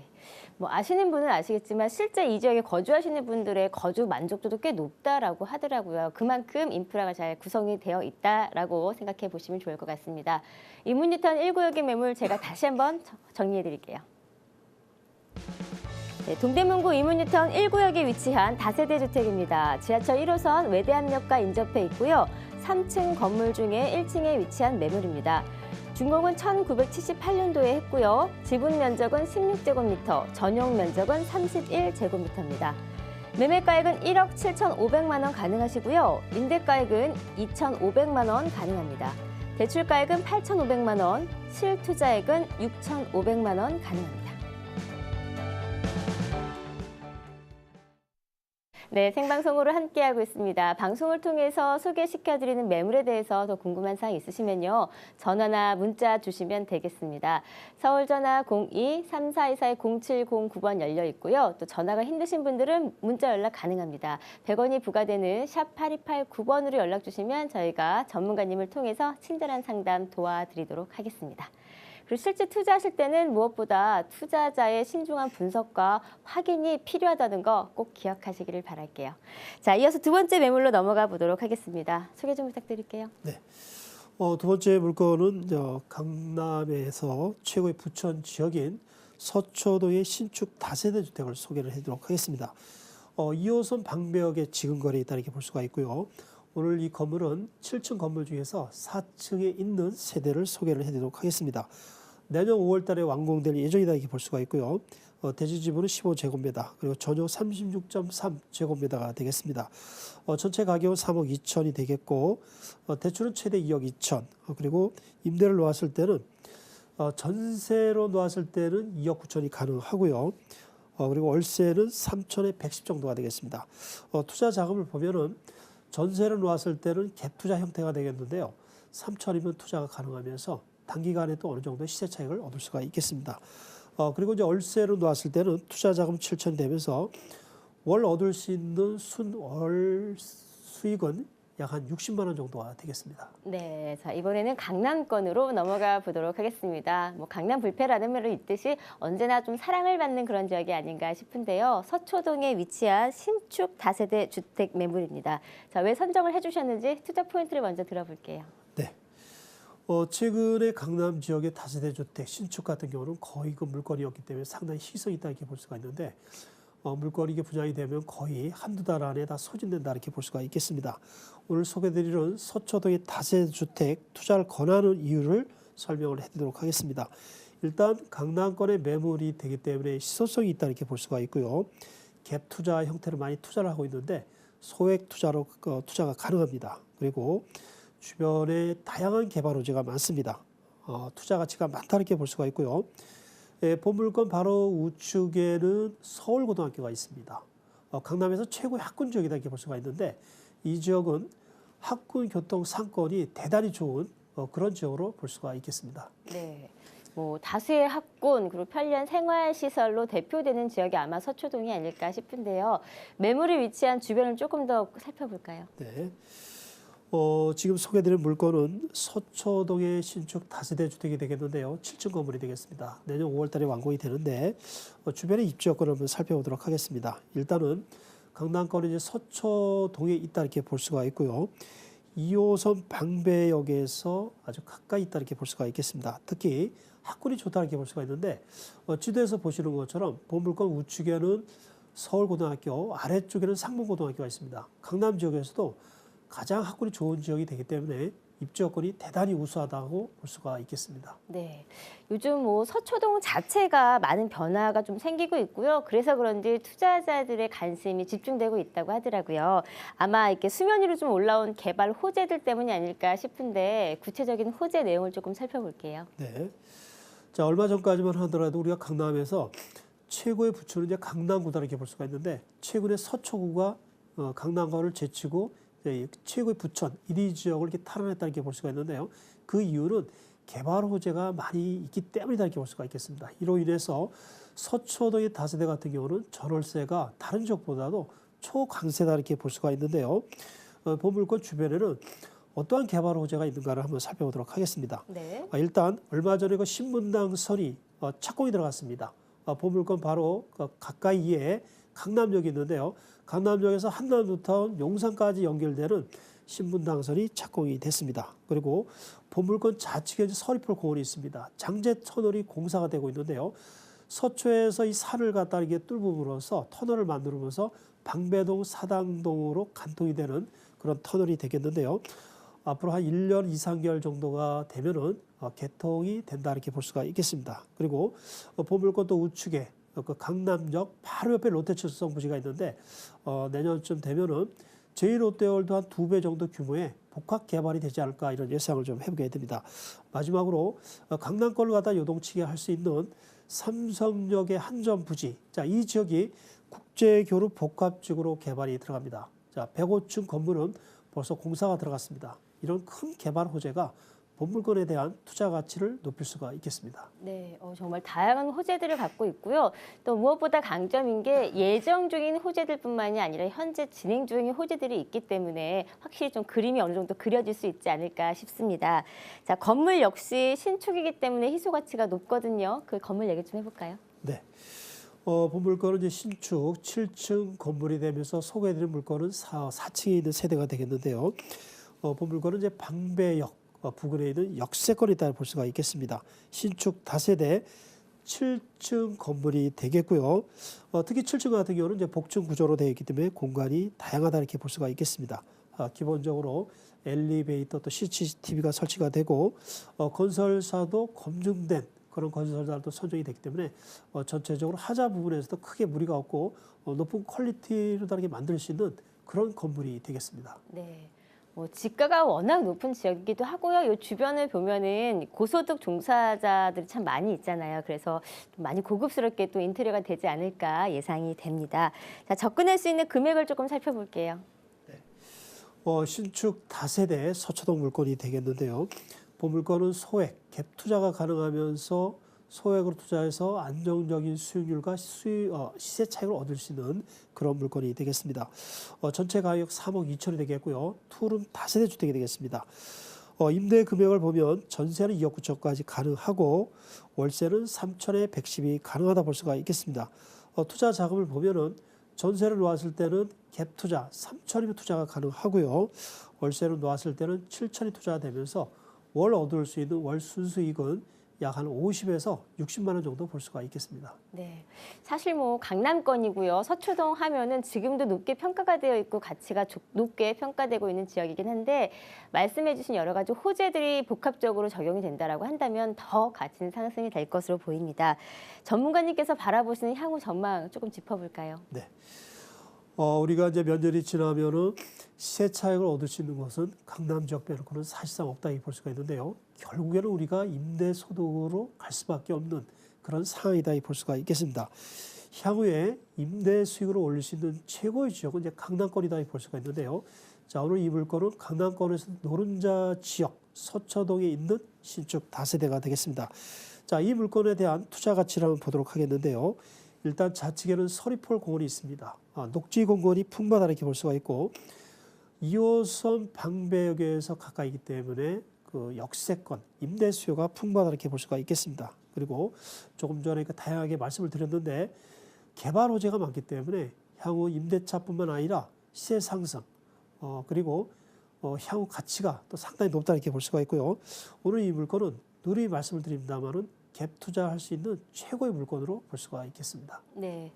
뭐 아시는 분은 아시겠지만 실제 이 지역에 거주하시는 분들의 거주 만족도도 꽤 높다라고 하더라고요. 그만큼 인프라가 잘 구성이 되어 있다라고 생각해 보시면 좋을 것 같습니다. 이문뉴타운 1구역의 매물 제가 다시 한번 정리해 드릴게요. 네, 동대문구 이문뉴타운 1구역에 위치한 다세대 주택입니다. 지하철 1호선 외대암역과 인접해 있고요. 3층 건물 중에 1층에 위치한 매물입니다. 준공은 1978년도에 했고요. 지분 면적은 16제곱미터, 전용 면적은 31제곱미터입니다. 매매가액은 1억 7,500만 원 가능하시고요. 임대가액은 2,500만 원 가능합니다. 대출가액은 8,500만 원, 실투자액은 6,500만 원 가능합니다. 네, 생방송으로 함께하고 있습니다. 방송을 통해서 소개시켜드리는 매물에 대해서 더 궁금한 사항 있으시면요. 전화나 문자 주시면 되겠습니다. 서울 전화 02-3424-0709번 열려 있고요. 또 전화가 힘드신 분들은 문자 연락 가능합니다. 100원이 부과되는 샵 8289번으로 연락 주시면 저희가 전문가님을 통해서 친절한 상담 도와드리도록 하겠습니다. 그리고 실제 투자하실 때는 무엇보다 투자자의 신중한 분석과 확인이 필요하다는 거 꼭 기억하시기를 바랄게요. 자, 이어서 두 번째 매물로 넘어가 보도록 하겠습니다. 소개 좀 부탁드릴게요. 네. 두 번째 물건은 강남에서 최고의 부천 지역인 서초동의 신축 다세대 주택을 소개를 해드리도록 하겠습니다. 2호선 방배역에 지근거리에 있다 이렇게 볼 수가 있고요. 오늘 이 건물은 7층 건물 중에서 4층에 있는 세대를 소개를 해드리도록 하겠습니다. 내년 5월 달에 완공될 예정이다 이렇게 볼 수가 있고요. 대지 지분은 15제곱미터, 그리고 전용 36.3제곱미터가 되겠습니다. 전체 가격은 3억 2천이 되겠고, 대출은 최대 2억 2천, 그리고 임대를 놓았을 때는 전세로 놓았을 때는 2억 9천이 가능하고요. 그리고 월세는 3천에 110 정도가 되겠습니다. 투자 자금을 보면은 전세를 놓았을 때는 갭 투자 형태가 되겠는데요. 3천이면 투자가 가능하면서 단기간에 또 어느 정도의 시세 차익을 얻을 수가 있겠습니다. 그리고 이제 월세로 놓았을 때는 투자 자금 7천이 되면서 월 얻을 수 있는 순월 수익은 약 한 60만 원 정도가 되겠습니다. 네, 자 이번에는 강남권으로 넘어가 보도록 하겠습니다. 뭐 강남 불패라는 말이 있듯이 언제나 좀 사랑을 받는 그런 지역이 아닌가 싶은데요. 서초동에 위치한 신축 다세대 주택 매물입니다. 자, 왜 선정을 해주셨는지 투자 포인트를 먼저 들어볼게요. 네. 최근에 강남 지역의 다세대 주택 신축 같은 경우는 거의 그 물건이었기 때문에 상당히 희석이 있다 이렇게 볼 수가 있는데 물건이 분양이 되면 거의 한두 달 안에 다 소진된다 이렇게 볼 수가 있겠습니다. 오늘 소개드리는 서초동의 다세대 주택 투자를 권하는 이유를 설명을 해드리도록 하겠습니다. 일단 강남권의 매물이 되기 때문에 희소성이 있다 이렇게 볼 수가 있고요. 갭 투자 형태로 많이 투자를 하고 있는데 소액 투자로 투자가 가능합니다. 그리고 주변에 다양한 개발 호재가 많습니다. 투자 가치가 많다 이렇게 볼 수가 있고요. 보물권 바로 우측에는 서울고등학교가 있습니다. 강남에서 최고의 학군 지역이다 이렇게 볼 수가 있는데 이 지역은 학군 교통 상권이 대단히 좋은 그런 지역으로 볼 수가 있겠습니다. 네. 뭐 다수의 학군 그리고 편리한 생활시설로 대표되는 지역이 아마 서초동이 아닐까 싶은데요. 매물이 위치한 주변을 조금 더 살펴볼까요? 네. 지금 소개드린 물건은 서초동의 신축 다세대 주택이 되겠는데요. 7층 건물이 되겠습니다. 내년 5월 달에 완공이 되는데 주변의 입지 여건을 한번 살펴보도록 하겠습니다. 일단은 강남권은 이제 서초동에 있다 이렇게 볼 수가 있고요. 2호선 방배역에서 아주 가까이 있다 이렇게 볼 수가 있겠습니다. 특히 학군이 좋다 이렇게 볼 수가 있는데 지도에서 보시는 것처럼 보물권 우측에는 서울고등학교, 아래쪽에는 상문고등학교가 있습니다. 강남 지역에서도 가장 학군이 좋은 지역이 되기 때문에 입지 여건이 대단히 우수하다고 볼 수가 있겠습니다. 네, 요즘 뭐 서초동 자체가 많은 변화가 좀 생기고 있고요. 그래서 그런지 투자자들의 관심이 집중되고 있다고 하더라고요. 아마 이렇게 수면 위로 좀 올라온 개발 호재들 때문이 아닐까 싶은데 구체적인 호재 내용을 조금 살펴볼게요. 네, 자 얼마 전까지만 하더라도 우리가 강남에서 최고의 부처는 이제 강남구다 이렇게 볼 수가 있는데 최근에 서초구가 강남구를 제치고 최고의 부천 1위 지역을 이렇게 탈환했다 이렇게 볼 수가 있는데요. 그 이유는 개발 호재가 많이 있기 때문이다 이렇게 볼 수가 있겠습니다. 이로 인해서 서초동의 다세대 같은 경우는 전월세가 다른 지역보다도 초강세다 이렇게 볼 수가 있는데요. 보물권 주변에는 어떠한 개발 호재가 있는가를 한번 살펴보도록 하겠습니다. 네. 일단 얼마 전에 그 신분당선이 착공이 들어갔습니다. 보물권 바로 가까이에 강남역이 있는데요. 강남역에서 한남뉴타운 용산까지 연결되는 신분당선이 착공이 됐습니다. 그리고 보물권 좌측에 서리풀 공원이 있습니다. 장제 터널이 공사가 되고 있는데요. 서초에서 이 산을 갖다 이렇게 뚫음으로써 터널을 만들면서 방배동 사당동으로 간통이 되는 그런 터널이 되겠는데요. 앞으로 한 1년 2, 3개월 정도가 되면은 개통이 된다 이렇게 볼 수가 있겠습니다. 그리고 보물권 또 우측에 그 강남역 바로 옆에 롯데칠성 부지가 있는데 내년쯤 되면은 제1롯데월드 한 2배 정도 규모의 복합 개발이 되지 않을까 이런 예상을 좀 해보게 됩니다. 마지막으로 강남권을 갖다 요동치게 할 수 있는 삼성역의 한전 부지. 자, 이 지역이 국제교류 복합지구로 개발이 들어갑니다. 자, 105층 건물은 벌써 공사가 들어갔습니다. 이런 큰 개발 호재가 본물권에 대한 투자 가치를 높일 수가 있겠습니다. 네, 정말 다양한 호재들을 갖고 있고요. 또 무엇보다 강점인 게 예정 중인 호재들뿐만이 아니라 현재 진행 중인 호재들이 있기 때문에 확실히 좀 그림이 어느 정도 그려질 수 있지 않을까 싶습니다. 자, 건물 역시 신축이기 때문에 희소 가치가 높거든요. 그 건물 얘기 좀 해볼까요? 네. 본물권은 이제 신축 7층 건물이 되면서 소개해드린 물건은 4층에 있는 세대가 되겠는데요. 본물권은 이제 방배역 부근에 있는 역세권이 있다고 볼 수가 있겠습니다. 신축 다세대 7층 건물이 되겠고요. 특히 7층 같은 경우는 이제 복층 구조로 되어 있기 때문에 공간이 다양하다 이렇게 볼 수가 있겠습니다. 기본적으로 엘리베이터 또 CCTV가 설치가 되고 건설사도 검증된 그런 건설사도 선정이 되기 때문에 전체적으로 하자 부분에서도 크게 무리가 없고 높은 퀄리티로 다르게 만들 수 있는 그런 건물이 되겠습니다. 네. 지가가 워낙 높은 지역이기도 하고요. 이 주변을 보면은 고소득 종사자들이 참 많이 있잖아요. 그래서 좀 많이 고급스럽게 또 인테리어가 되지 않을까 예상이 됩니다. 자, 접근할 수 있는 금액을 조금 살펴볼게요. 신축 다세대 서초동 물건이 되겠는데요. 본물건은 소액, 갭 투자가 가능하면서 소액으로 투자해서 안정적인 수익률과 시세 차익을 얻을 수 있는 그런 물건이 되겠습니다. 전체 가격 3억 2천이 되겠고요. 투룸 다세대 주택이 되겠습니다. 임대 금액을 보면 전세는 2억 9천까지 가능하고 월세는 3천에 110이 가능하다 볼 수가 있겠습니다. 투자 자금을 보면은 전세를 놓았을 때는 갭 투자 3천이면 투자가 가능하고요. 월세를 놓았을 때는 7천이 투자가 되면서 월 얻을 수 있는 월 순수익은 약 한 50에서 60만 원 정도 볼 수가 있겠습니다. 네, 사실 강남권이고요. 서초동 하면은 지금도 높게 평가가 되어 있고 가치가 높게 평가되고 있는 지역이긴 한데 말씀해주신 여러 가지 호재들이 복합적으로 적용이 된다라고 한다면 더 가치는 상승이 될 것으로 보입니다. 전문가님께서 바라보시는 향후 전망 조금 짚어볼까요? 네. 우리가 이제 몇 년이 지나면은 시세 차익을 얻을 수 있는 것은 강남 지역 빼놓고는 사실상 없다 볼 수가 있는데요. 결국에는 우리가 임대 소득으로 갈 수밖에 없는 그런 상황이다 볼 수가 있겠습니다. 향후에 임대 수익을 올릴 수 있는 최고의 지역은 이제 강남권이다 볼 수가 있는데요. 자, 오늘 이 물건은 강남권에서 노른자 지역 서초동에 있는 신축 다세대가 되겠습니다. 자, 이 물건에 대한 투자 가치를 한번 보도록 하겠는데요. 일단 좌측에는 서리폴 공원이 있습니다. 녹지 공원이 풍부하다 이렇게 볼 수가 있고 2호선 방배역에서 가까이기 때문에 그 역세권 임대 수요가 풍부하다 이렇게 볼 수가 있겠습니다. 그리고 조금 전에 다양하게 말씀을 드렸는데 개발 호재가 많기 때문에 향후 임대차뿐만 아니라 시세 상승 그리고 향후 가치가 또 상당히 높다 이렇게 볼 수가 있고요. 오늘 이 물건은 누누이 말씀을 드립니다만은 갭 투자할 수 있는 최고의 물건으로 볼 수가 있겠습니다. 네,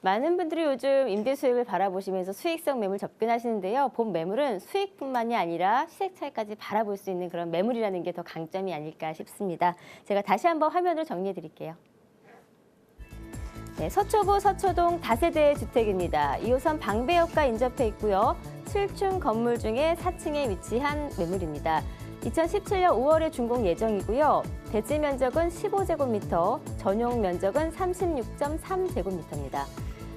많은 분들이 요즘 임대 수익을 바라보시면서 수익성 매물 접근하시는데요. 본 매물은 수익뿐만이 아니라 시세 차익까지 바라볼 수 있는 그런 매물이라는 게 더 강점이 아닐까 싶습니다. 제가 다시 한번 화면으로 정리해 드릴게요. 네, 서초구 서초동 다세대 주택입니다. 2호선 방배역과 인접해 있고요. 7층 건물 중에 4층에 위치한 매물입니다. 2017년 5월에 준공 예정이고요. 대지 면적은 15제곱미터, 전용 면적은 36.3제곱미터입니다.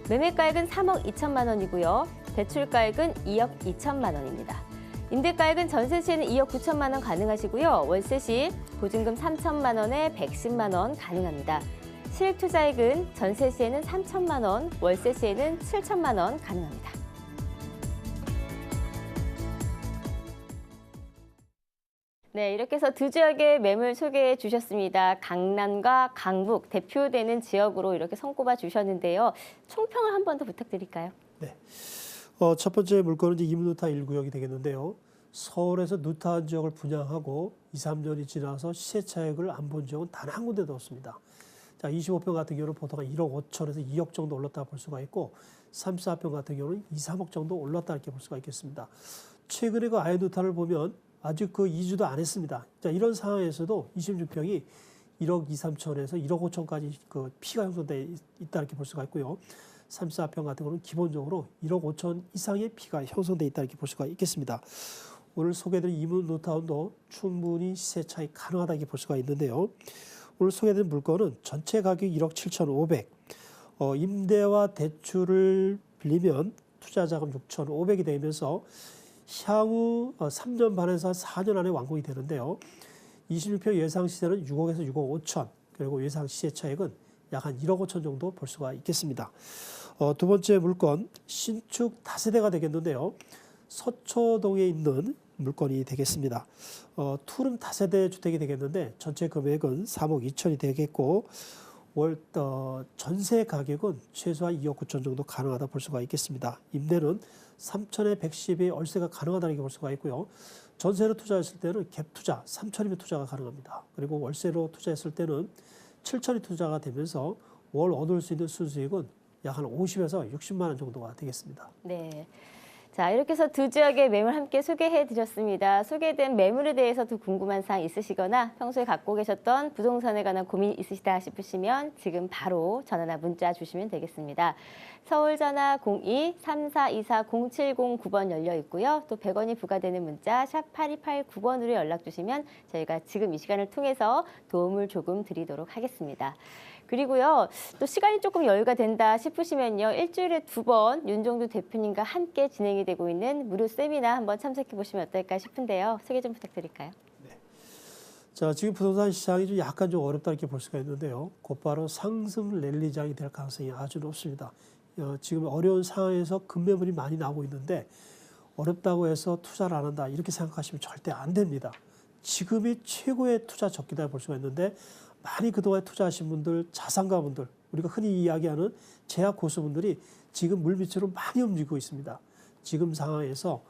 매매가액은 3억 2천만 원이고요. 대출가액은 2억 2천만 원입니다. 임대가액은 전세 시에는 2억 9천만 원 가능하시고요. 월세 시 보증금 3천만 원에 110만 원 가능합니다. 실익 투자액은 전세 시에는 3천만 원, 월세 시에는 7천만 원 가능합니다. 네, 이렇게 해서 두 지역의 매물 소개해 주셨습니다. 강남과 강북 대표되는 지역으로 이렇게 손꼽아 주셨는데요. 총평을 한 번 더 부탁드릴까요? 네. 첫 번째 물건은 이제 이문누타 1구역이 되겠는데요. 서울에서 누타 지역을 분양하고 2, 3년이 지나서 시세 차익을 안 본 지역은 단 한 군데도 없습니다. 자, 25평 같은 경우는 보통 1억 5천에서 2억 정도 올랐다 볼 수가 있고 34평 같은 경우는 2, 3억 정도 올랐다 이렇게 볼 수가 있겠습니다. 최근에 그 아이누타를 보면 아직 그 이주도 안 했습니다. 자, 이런 상황에서도 26평이 1억 2, 3천에서 1억 5천까지 그 피가 형성돼 있다 이렇게 볼 수가 있고요. 34평 같은 경우는 기본적으로 1억 5천 이상의 피가 형성돼 있다 이렇게 볼 수가 있겠습니다. 오늘 소개해드린 이문 노타운도 충분히 시세 차익 가능하다 이렇게 볼 수가 있는데요. 오늘 소개해드린 물건은 전체 가격이 1억 7,500, 임대와 대출을 빌리면 투자 자금 6,500이 되면서 향후 3년 반에서 4년 안에 완공이 되는데요. 26평 예상 시세는 6억에서 6억 5천, 그리고 예상 시세 차익은 약 한 1억 5천 정도 볼 수가 있겠습니다. 두 번째 물건, 신축 다세대가 되겠는데요. 서초동에 있는 물건이 되겠습니다. 투룸 다세대 주택이 되겠는데 전체 금액은 3억 2천이 되겠고 월 전세 가격은 최소한 2억 9천 정도 가능하다 볼 수가 있겠습니다. 임대는 3천에 110의 월세가 가능하다는 게 볼 수가 있고요. 전세로 투자했을 때는 갭 투자 3천이면 투자가 가능합니다. 그리고 월세로 투자했을 때는 7천이 투자가 되면서 월 얻을 수 있는 순수익은 약 한 50에서 60만 원 정도가 되겠습니다. 네. 자, 이렇게 해서 두 지역의 매물 함께 소개해 드렸습니다. 소개된 매물에 대해서 더 궁금한 사항 있으시거나 평소에 갖고 계셨던 부동산에 관한 고민 있으시다 싶으시면 지금 바로 전화나 문자 주시면 되겠습니다. 서울 전화 02-3424-0709번 열려 있고요. 또 100원이 부과되는 문자 샵 8289번으로 연락 주시면 저희가 지금 이 시간을 통해서 도움을 조금 드리도록 하겠습니다. 그리고요, 또 시간이 조금 여유가 된다 싶으시면요, 일주일에 2번 윤종두 대표님과 함께 진행이 되고 있는 무료 세미나 한번 참석해 보시면 어떨까 싶은데요. 소개 좀 부탁드릴까요? 네. 자, 지금 부동산 시장이 좀 약간 좀 어렵다 이렇게 볼 수가 있는데요. 곧바로 상승 랠리장이 될 가능성이 아주 높습니다. 지금 어려운 상황에서 급매물이 많이 나오고 있는데 어렵다고 해서 투자를 안 한다 이렇게 생각하시면 절대 안 됩니다. 지금이 최고의 투자 적기다 볼 수가 있는데 많이 그동안 투자하신 분들, 자산가분들, 우리가 흔히 이야기하는 제약 고수분들이 지금 물밑으로 많이 움직이고 있습니다. 지금 상황에서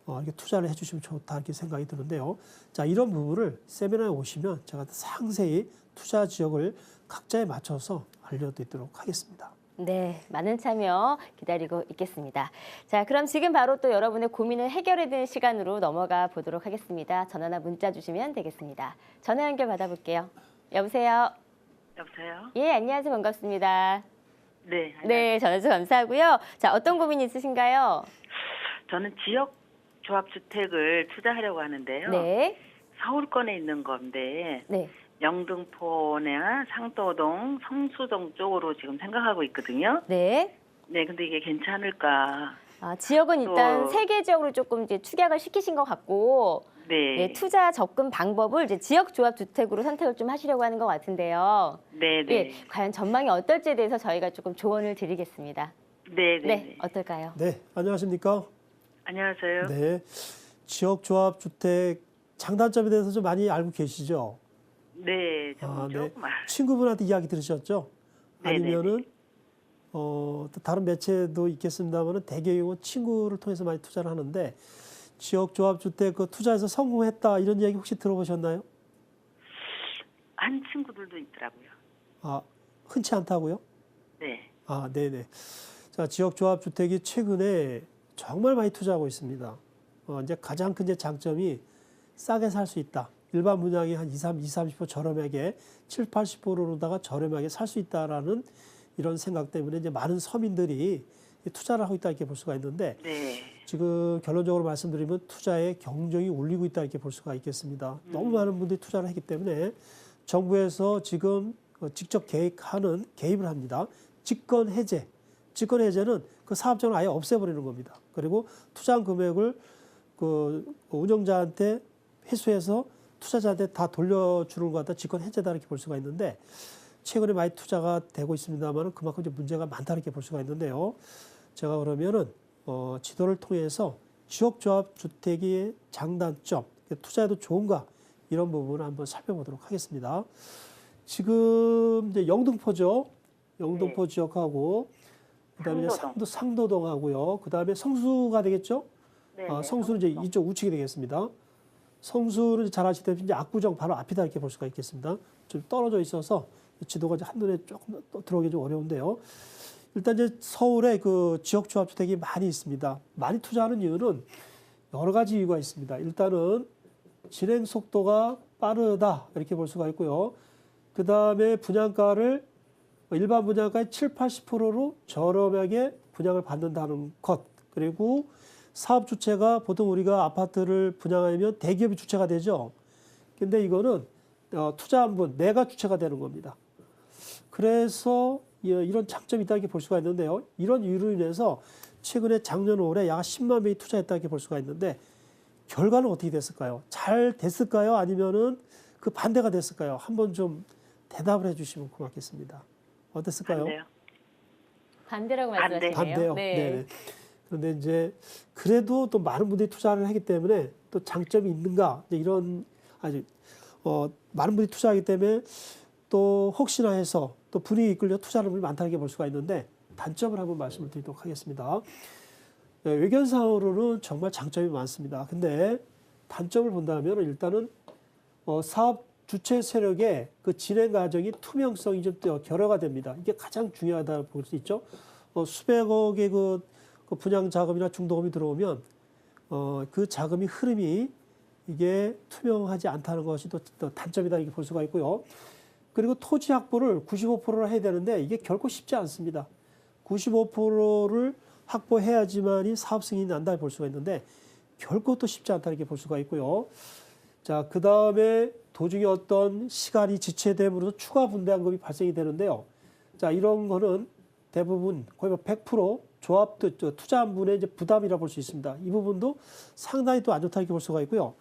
이렇게 투자를 해주시면 좋다 이렇게 생각이 드는데요. 자, 이런 부분을 세미나에 오시면 제가 상세히 투자 지역을 각자에 맞춰서 알려드리도록 하겠습니다. 네, 많은 참여 기다리고 있겠습니다. 자, 그럼 지금 바로 또 여러분의 고민을 해결해드리는 시간으로 넘어가 보도록 하겠습니다. 전화나 문자 주시면 되겠습니다. 전화 연결 받아볼게요. 여보세요? 여보세요? 예, 안녕하세요. 반갑습니다. 네. 네, 전화 주셔서 감사하고요. 자, 어떤 고민 있으신가요? 저는 지역 조합주택을 투자하려고 하는데요. 네. 서울권에 있는 건데 네. 영등포나 상도동, 성수동 쪽으로 지금 생각하고 있거든요. 네. 네, 근데 이게 괜찮을까? 아, 지역은 일단 또- 3개 지역으로 조금 이제 축약을 시키신 것 같고, 네. 네, 투자 접근 방법을 이제 지역 조합 주택으로 선택을 좀 하시려고 하는 것 같은데요. 네, 예, 네. 과연 전망이 어떨지에 대해서 저희가 조금 조언을 드리겠습니다. 네, 네. 네, 어떨까요? 네, 안녕하십니까? 안녕하세요. 네, 지역조합주택 장단점에 대해서 좀 많이 알고 계시죠? 네, 네. 조금 친구분한테 이야기 들으셨죠? 네네네. 아니면은 또 다른 매체도 있겠습니다만은 대개요 친구를 통해서 많이 투자를 하는데 지역조합주택 그 투자해서 성공했다 이런 이야기 혹시 들어보셨나요? 한 친구들도 있더라고요. 아, 흔치 않다고요? 네. 아, 네네. 자, 지역조합주택이 최근에 정말 많이 투자하고 있습니다. 이제 가장 큰 이제 장점이 싸게 살 수 있다. 일반 분양이 한 30% 저렴하게 7, 80%로다가 저렴하게 살 수 있다라는 이런 생각 때문에 이제 많은 서민들이 투자를 하고 있다 이렇게 볼 수가 있는데 네. 지금 결론적으로 말씀드리면 투자의 경쟁이 울리고 있다 이렇게 볼 수가 있겠습니다. 너무 많은 분들이 투자를 했기 때문에 정부에서 지금 직접 개입을 합니다. 직권 해제. 직권 해제는 그 사업장을 아예 없애버리는 겁니다. 그리고 투자한 금액을 그 운영자한테 회수해서 투자자한테 다 돌려주는 것 같다. 직권 해제다 이렇게 볼 수가 있는데 최근에 많이 투자가 되고 있습니다만 그만큼 이제 문제가 많다 이렇게 볼 수가 있는데요. 제가 그러면은 지도를 통해서 지역조합 주택의 장단점, 투자해도 좋은가 이런 부분을 한번 살펴보도록 하겠습니다. 지금 이제 영등포죠. 영등포 네. 지역하고 그다음에 상도동. 상도동하고요. 그다음에 성수가 되겠죠. 네. 성수는 이제 이쪽 우측이 되겠습니다. 성수는 잘 아시다시피 이제 압구정 바로 앞이다 이렇게 볼 수가 있겠습니다. 좀 떨어져 있어서 지도가 이제 한눈에 조금 들어오기 좀 어려운데요. 일단 이제 서울에 그 지역 조합 주택이 많이 있습니다. 많이 투자하는 이유는 여러 가지 이유가 있습니다. 일단은 진행 속도가 빠르다 이렇게 볼 수가 있고요. 그 다음에 분양가를 일반 분양가의 7, 80%로 저렴하게 분양을 받는다는 것. 그리고 사업 주체가 보통 우리가 아파트를 분양하면 대기업이 주체가 되죠. 근데 이거는 투자한 분, 내가 주체가 되는 겁니다. 그래서 이런 장점이 있다 이렇게 볼 수가 있는데요. 이런 이유로 인해서 최근에 작년 올해 약 10만 명이 투자했다 이렇게 볼 수가 있는데 결과는 어떻게 됐을까요? 잘 됐을까요? 아니면은 그 반대가 됐을까요? 한번 좀 대답을 해주시면 고맙겠습니다. 어땠을까요? 반대요. 반대라고 반대. 말씀하시네요. 반대요. 네. 네. 그런데 이제 그래도 또 많은 분들이 투자를 하기 때문에 또 장점이 있는가 이런 아주 많은 분들이 투자하기 때문에 또 혹시나 해서 또 분위기 이끌려 투자하는 분이 많다는 게 볼 수가 있는데 단점을 한번 말씀을 드리도록 하겠습니다. 네, 외견상으로는 정말 장점이 많습니다. 근데 단점을 본다면 일단은 사업 주체 세력의 그 진행 과정이 투명성이 좀 결여가 됩니다. 이게 가장 중요하다 볼 수 있죠. 수백억의 그 분양 자금이나 중도금이 들어오면 그 자금이 흐름이 이게 투명하지 않다는 것이 또 단점이다 이렇게 볼 수가 있고요. 그리고 토지 확보를 95%를 해야 되는데 이게 결코 쉽지 않습니다. 95%를 확보해야지만이 사업 승인이 난다 볼 수가 있는데 결코 또 쉽지 않다 이렇게 볼 수가 있고요. 자, 그 다음에 도중에 어떤 시간이 지체됨으로써 추가 분담금이 발생이 되는데요. 자, 이런 거는 대부분 거의 100% 조합도 투자한 분의 이제 부담이라 볼 수 있습니다. 이 부분도 상당히 또 안 좋다 이렇게 볼 수가 있고요.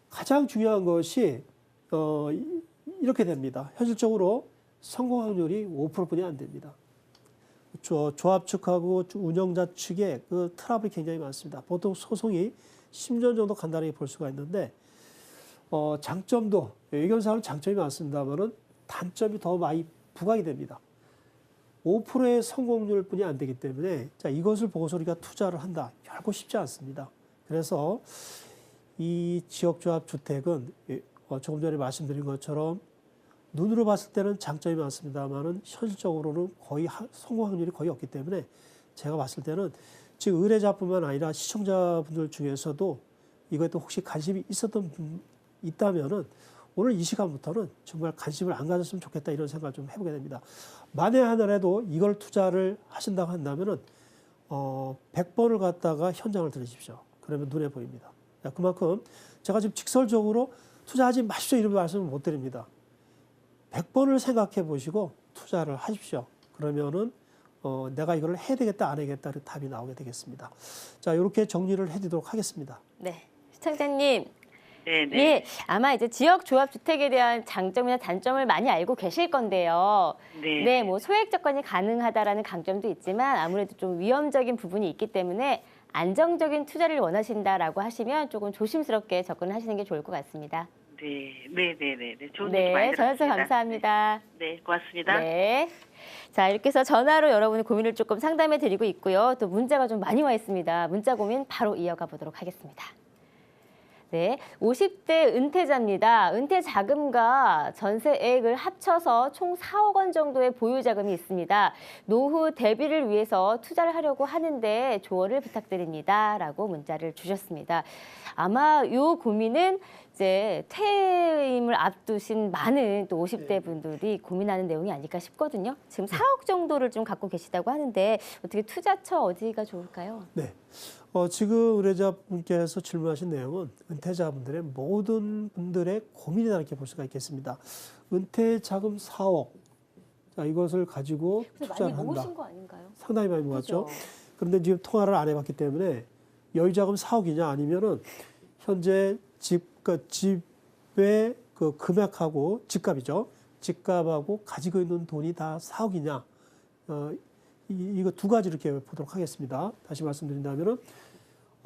가장 중요한 것이 이렇게 됩니다. 현실적으로 성공 확률이 5%뿐이 안 됩니다. 조합 측하고 운영자 측의 그 트러블이 굉장히 많습니다. 보통 소송이 10년 정도 간단하게 볼 수가 있는데 장점도 외견사는 장점이 많습니다만은 단점이 더 많이 부각이 됩니다. 5%의 성공률뿐이 안 되기 때문에 자, 이것을 보고서 우리가 투자를 한다. 결코 쉽지 않습니다. 그래서 이 지역조합 주택은 조금 전에 말씀드린 것처럼 눈으로 봤을 때는 장점이 많습니다만은 현실적으로는 거의 성공 확률이 거의 없기 때문에 제가 봤을 때는 지금 의뢰자뿐만 아니라 시청자분들 중에서도 이거에 또 혹시 관심이 있었던 분 있다면은 오늘 이 시간부터는 정말 관심을 안 가졌으면 좋겠다 이런 생각을 좀 해보게 됩니다. 만에 하나라도 이걸 투자를 하신다고 한다면은 100번을 갖다가 현장을 들으십시오. 그러면 눈에 보입니다. 그만큼 제가 지금 직설적으로 투자하지 마십시오 이런 말씀을 못 드립니다. 100번을 생각해 보시고 투자를 하십시오. 그러면은 내가 이걸 해야 되겠다 안 해야겠다 답이 나오게 되겠습니다. 자, 이렇게 정리를 해드리도록 하겠습니다. 네. 시청자님. 네네. 예, 아마 이제 지역 조합 주택에 대한 장점이나 단점을 많이 알고 계실 건데요. 네. 네, 뭐 소액 접근이 가능하다라는 강점도 있지만 아무래도 좀 위험적인 부분이 있기 때문에 안정적인 투자를 원하신다라고 하시면 조금 조심스럽게 접근을 하시는 게 좋을 것 같습니다. 네네네네. 좋은 얘기 많이 네, 전화주셔서 들었습니다. 감사합니다. 네, 고맙습니다. 네. 자, 이렇게 해서 전화로 여러분의 고민을 조금 상담해 드리고 있고요. 또 문자가 좀 많이 와 있습니다. 문자 고민 바로 이어가 보도록 하겠습니다. 네, 50대 은퇴자입니다. 은퇴 자금과 전세액을 합쳐서 총 4억 원 정도의 보유 자금이 있습니다. 노후 대비를 위해서 투자를 하려고 하는데 조언을 부탁드립니다.라고 문자를 주셨습니다. 아마 이 고민은 이제 퇴임을 앞두신 많은 또 50대 분들이 고민하는 내용이 아닐까 싶거든요. 지금 4억 정도를 좀 갖고 계시다고 하는데 어떻게 투자처 어디가 좋을까요? 네. 지금 의뢰자분께서 질문하신 내용은 은퇴자분들의 모든 분들의 고민이다 이렇게 볼 수가 있겠습니다. 은퇴 자금 4억. 자, 이것을 가지고 투자를 많이 한다. 모으신 거 아닌가요? 상당히 많이 모았죠. 그죠? 그런데 지금 통화를 안 해봤기 때문에 여유 자금 4억이냐 아니면은 현재 집의 그 금액하고 집값이죠. 집값하고 가지고 있는 돈이 다 4억이냐. 이거 두 가지 이렇게 보도록 하겠습니다. 다시 말씀드린다면은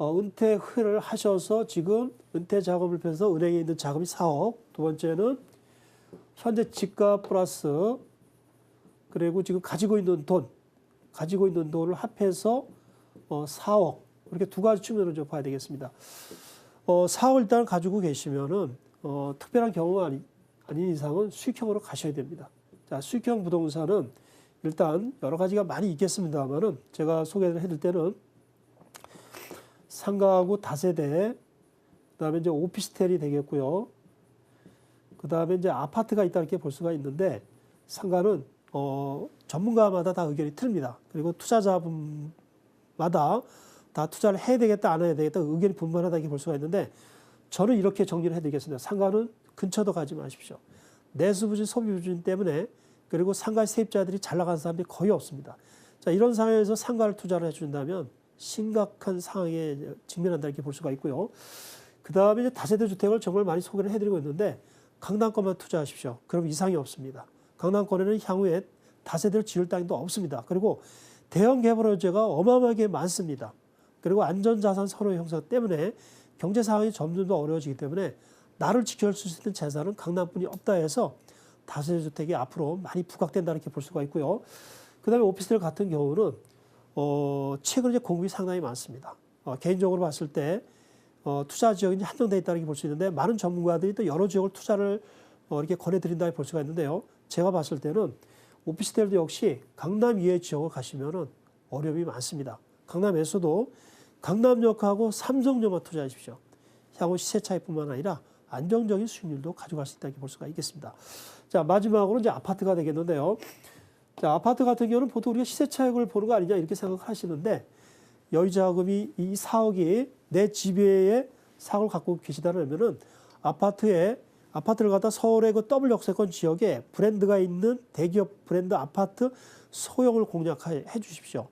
은퇴를 하셔서 지금 은퇴 자금을 빼서 은행에 있는 자금이 4억. 두 번째는 현재 집값 플러스 그리고 지금 가지고 있는 돈을 합해서 4억. 이렇게 두 가지 측면으로 좀 봐야 되겠습니다. 4억 일단 가지고 계시면은 특별한 경우가 아닌 이상은 수익형으로 가셔야 됩니다. 자, 수익형 부동산은 일단 여러 가지가 많이 있겠습니다만은 제가 소개를 해드릴 때는 상가구 다세대, 그다음에 이제 오피스텔이 되겠고요. 그다음에 이제 아파트가 있다 이렇게 볼 수가 있는데 상가는 전문가마다 다 의견이 틀립니다. 그리고 투자자분마다 다 투자를 해야 되겠다 안 해야 되겠다 의견이 분분하다 이렇게 볼 수가 있는데 저는 이렇게 정리를 해드리겠습니다. 상가는 근처도 가지 마십시오. 내수 부진, 소비 부진 때문에 그리고 상가 세입자들이 잘 나가는 사람들이 거의 없습니다. 자, 이런 상황에서 상가를 투자를 해준다면 심각한 상황에 직면한다 이렇게 볼 수가 있고요. 그 다음에 이제 다세대 주택을 정말 많이 소개를 해드리고 있는데 강남권만 투자하십시오. 그럼 이상이 없습니다. 강남권에는 향후에 다세대를 지을 땅도 없습니다. 그리고 대형 개발업체가 어마어마하게 많습니다. 그리고 안전자산 선호 형성 때문에 경제 상황이 점점 더 어려워지기 때문에 나를 지켜줄 수 있는 재산은 강남뿐이 없다 해서 다세대 주택이 앞으로 많이 부각된다 이렇게 볼 수가 있고요. 그다음에 오피스텔 같은 경우는 최근 이제 공급이 상당히 많습니다. 개인적으로 봤을 때 투자 지역이 한정되어 있다는 게 볼 수 있는데 많은 전문가들이 또 여러 지역을 투자를 이렇게 권해드린다 볼 수가 있는데요. 제가 봤을 때는 오피스텔도 역시 강남 이외 지역을 가시면은 어려움이 많습니다. 강남에서도 강남역하고 삼성역만 투자하십시오. 향후 시세 차익뿐만 아니라 안정적인 수익률도 가져갈 수 있다고 볼 수가 있겠습니다. 자, 마지막으로 이제 아파트가 되겠는데요. 자, 아파트 같은 경우는 보통 우리가 시세 차익을 보는 거 아니냐 이렇게 생각하시는데 여유자금이 이 4억이 내 집에 4억을 갖고 계시다면은 아파트를 갖다 서울의 그 더블 역세권 지역에 브랜드가 있는 대기업 브랜드 아파트 소형을 공략해 주십시오.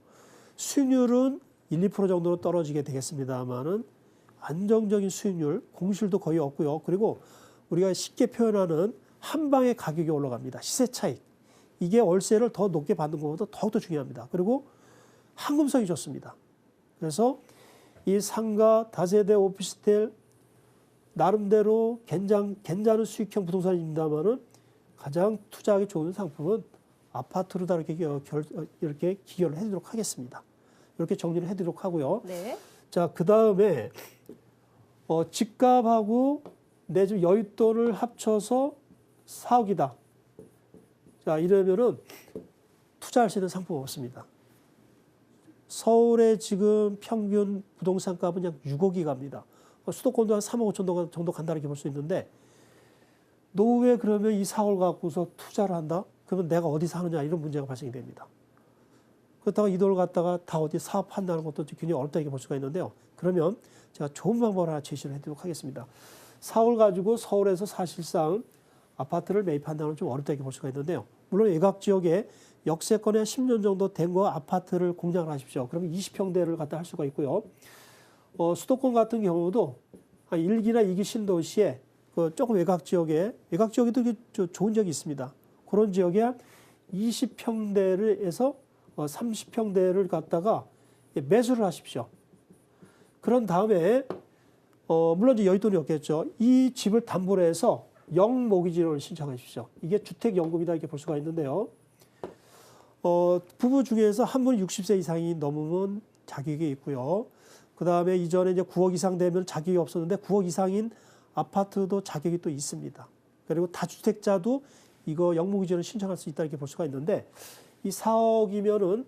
수익률은 1, 2% 정도로 떨어지게 되겠습니다만은 안정적인 수익률, 공실도 거의 없고요. 그리고 우리가 쉽게 표현하는 한 방에 가격이 올라갑니다. 시세 차익. 이게 월세를 더 높게 받는 것보다 더욱더 중요합니다. 그리고 황금성이 좋습니다. 그래서 이 상가, 다세대 오피스텔 나름대로 괜찮은 수익형 부동산입니다만은 가장 투자하기 좋은 상품은 아파트로다 이렇게 기여를 해드리도록 하겠습니다. 이렇게 정리를 해드리도록 하고요. 네. 자, 그 다음에 집값하고 내 집 여윳돈을 합쳐서 4억이다. 자, 이러면은 투자할 수 있는 상품 없습니다. 서울의 지금 평균 부동산 값은 약 6억이 갑니다. 수도권도 한 3억 5천 정도 간다 이렇게 볼 수 있는데 노후에 그러면 이 4억을 갖고서 투자를 한다? 그러면 내가 어디서 하느냐 이런 문제가 발생이 됩니다. 그렇다고 이 돈을 갖다가 다 어디 사업한다는 것도 굉장히 어렵다 이렇게 볼 수가 있는데요. 그러면 제가 좋은 방법을 하나 제시를 해드리도록 하겠습니다. 4억을 가지고 서울에서 사실상 아파트를 매입한다는 건 좀 어렵다 이렇게 볼 수가 있는데요. 물론 외곽 지역에 역세권에 한 10년 정도 된 거 아파트를 공략을 하십시오. 그러면 20평대를 갖다 할 수가 있고요. 수도권 같은 경우도 한 1기나 2기 신도시에 조금 외곽 지역에도 좋은 지역이 있습니다. 그런 지역에 한 20평대를 해서 30평대를 갖다가 매수를 하십시오. 그런 다음에 물론 이제 여윳돈이 없겠죠. 이 집을 담보로 해서 영모기지를 신청하십시오. 이게 주택연금이다 이렇게 볼 수가 있는데요. 부부 중에서 한 분이 60세 이상이 넘으면 자격이 있고요. 그 다음에 이전에 이제 9억 이상 되면 자격이 없었는데 9억 이상인 아파트도 자격이 또 있습니다. 그리고 다주택자도 이거 영모기지를 신청할 수 있다 이렇게 볼 수가 있는데 이 4억이면은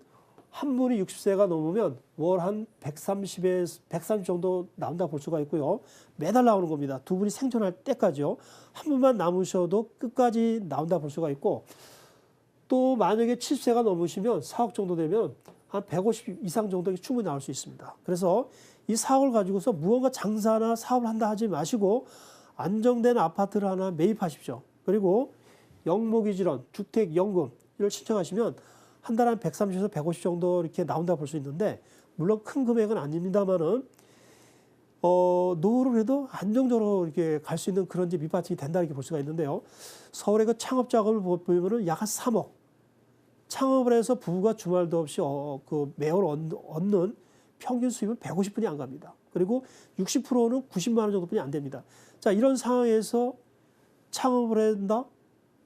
한 분이 60세가 넘으면 월 한 130 정도 나온다 볼 수가 있고요. 매달 나오는 겁니다. 두 분이 생존할 때까지요. 한 분만 남으셔도 끝까지 나온다 볼 수가 있고 또 만약에 70세가 넘으시면 4억 정도 되면 한 150 이상 정도 충분히 나올 수 있습니다. 그래서 이 4억을 가지고서 무언가 장사나 사업을 한다 하지 마시고 안정된 아파트를 하나 매입하십시오. 그리고 영모기지론, 주택연금을 신청하시면 한 달에 한 130에서 150 정도 이렇게 나온다 볼 수 있는데 물론 큰 금액은 아닙니다만은 노후를 해도 안정적으로 이렇게 갈 수 있는 그런 집 밑받침이 된다 이렇게 볼 수가 있는데요. 서울의 그 창업 작업을 보면은 약 한 3억. 창업을 해서 부부가 주말도 없이 매월 얻는 평균 수입은 150분이 안 갑니다. 그리고 60%는 90만 원 정도뿐이 안 됩니다. 자, 이런 상황에서 창업을 한다?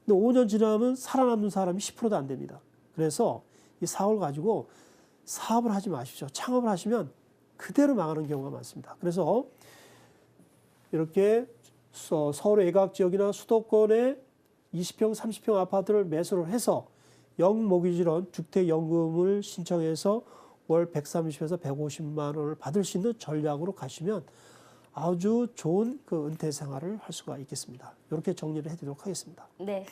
근데 5년 지나면 살아남는 사람이 10%도 안 됩니다. 그래서 이 사업을 가지고 사업을 하지 마십시오. 창업을 하시면 그대로 망하는 경우가 많습니다. 그래서 이렇게 서울의 외곽 지역이나 수도권에 20평, 30평 아파트를 매수를 해서 영모기지론 주택연금을 신청해서 월 130에서 150만 원을 받을 수 있는 전략으로 가시면 아주 좋은 그 은퇴 생활을 할 수가 있겠습니다. 이렇게 정리를 해드리도록 하겠습니다. 네.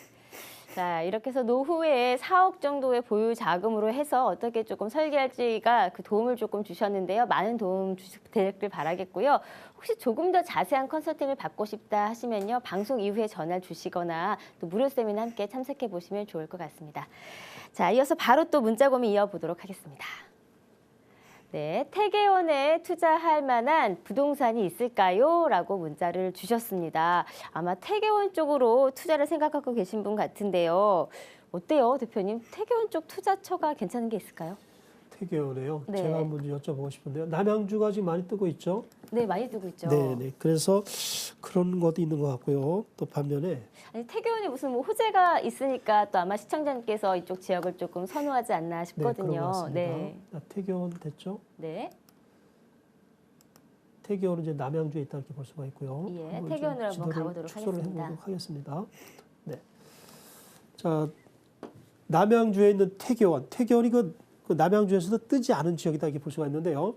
자, 이렇게 해서 노후에 4억 정도의 보유 자금으로 해서 어떻게 조금 설계할지가 그 도움을 조금 주셨는데요. 많은 도움 되길 바라겠고요. 혹시 조금 더 자세한 컨설팅을 받고 싶다 하시면요. 방송 이후에 전화 주시거나 또 무료 세미나 함께 참석해 보시면 좋을 것 같습니다. 자, 이어서 바로 또 문자 고민 이어보도록 하겠습니다. 네, 태계원에 투자할 만한 부동산이 있을까요? 라고 문자를 주셨습니다. 아마 태계원 쪽으로 투자를 생각하고 계신 분 같은데요. 어때요, 대표님? 태계원 쪽 투자처가 괜찮은 게 있을까요? 태계원에요. 네. 제가 한번 여쭤보고 싶은데요. 남양주가 지금 많이 뜨고 있죠? 네, 많이 두고 있죠. 네. 그래서 그런 것도 있는 것 같고요. 또 반면에 아니, 태계원이 무슨 뭐 호재가 있으니까 또 아마 시청자님께서 이쪽 지역을 조금 선호하지 않나 네, 그런 것 싶거든요. 같습니다. 네. 태계원 됐죠? 네. 태계원은 이제 남양주에 있다 이렇게 볼 수가 있고요. 예, 한번 태계원으로 한번 지도를 가보도록 축소를 하겠습니다. 해보도록 하겠습니다. 네. 자, 남양주에 있는 태계원. 태계원이 그 남양주에서도 뜨지 않은 지역이다 이렇게 볼 수가 있는데요.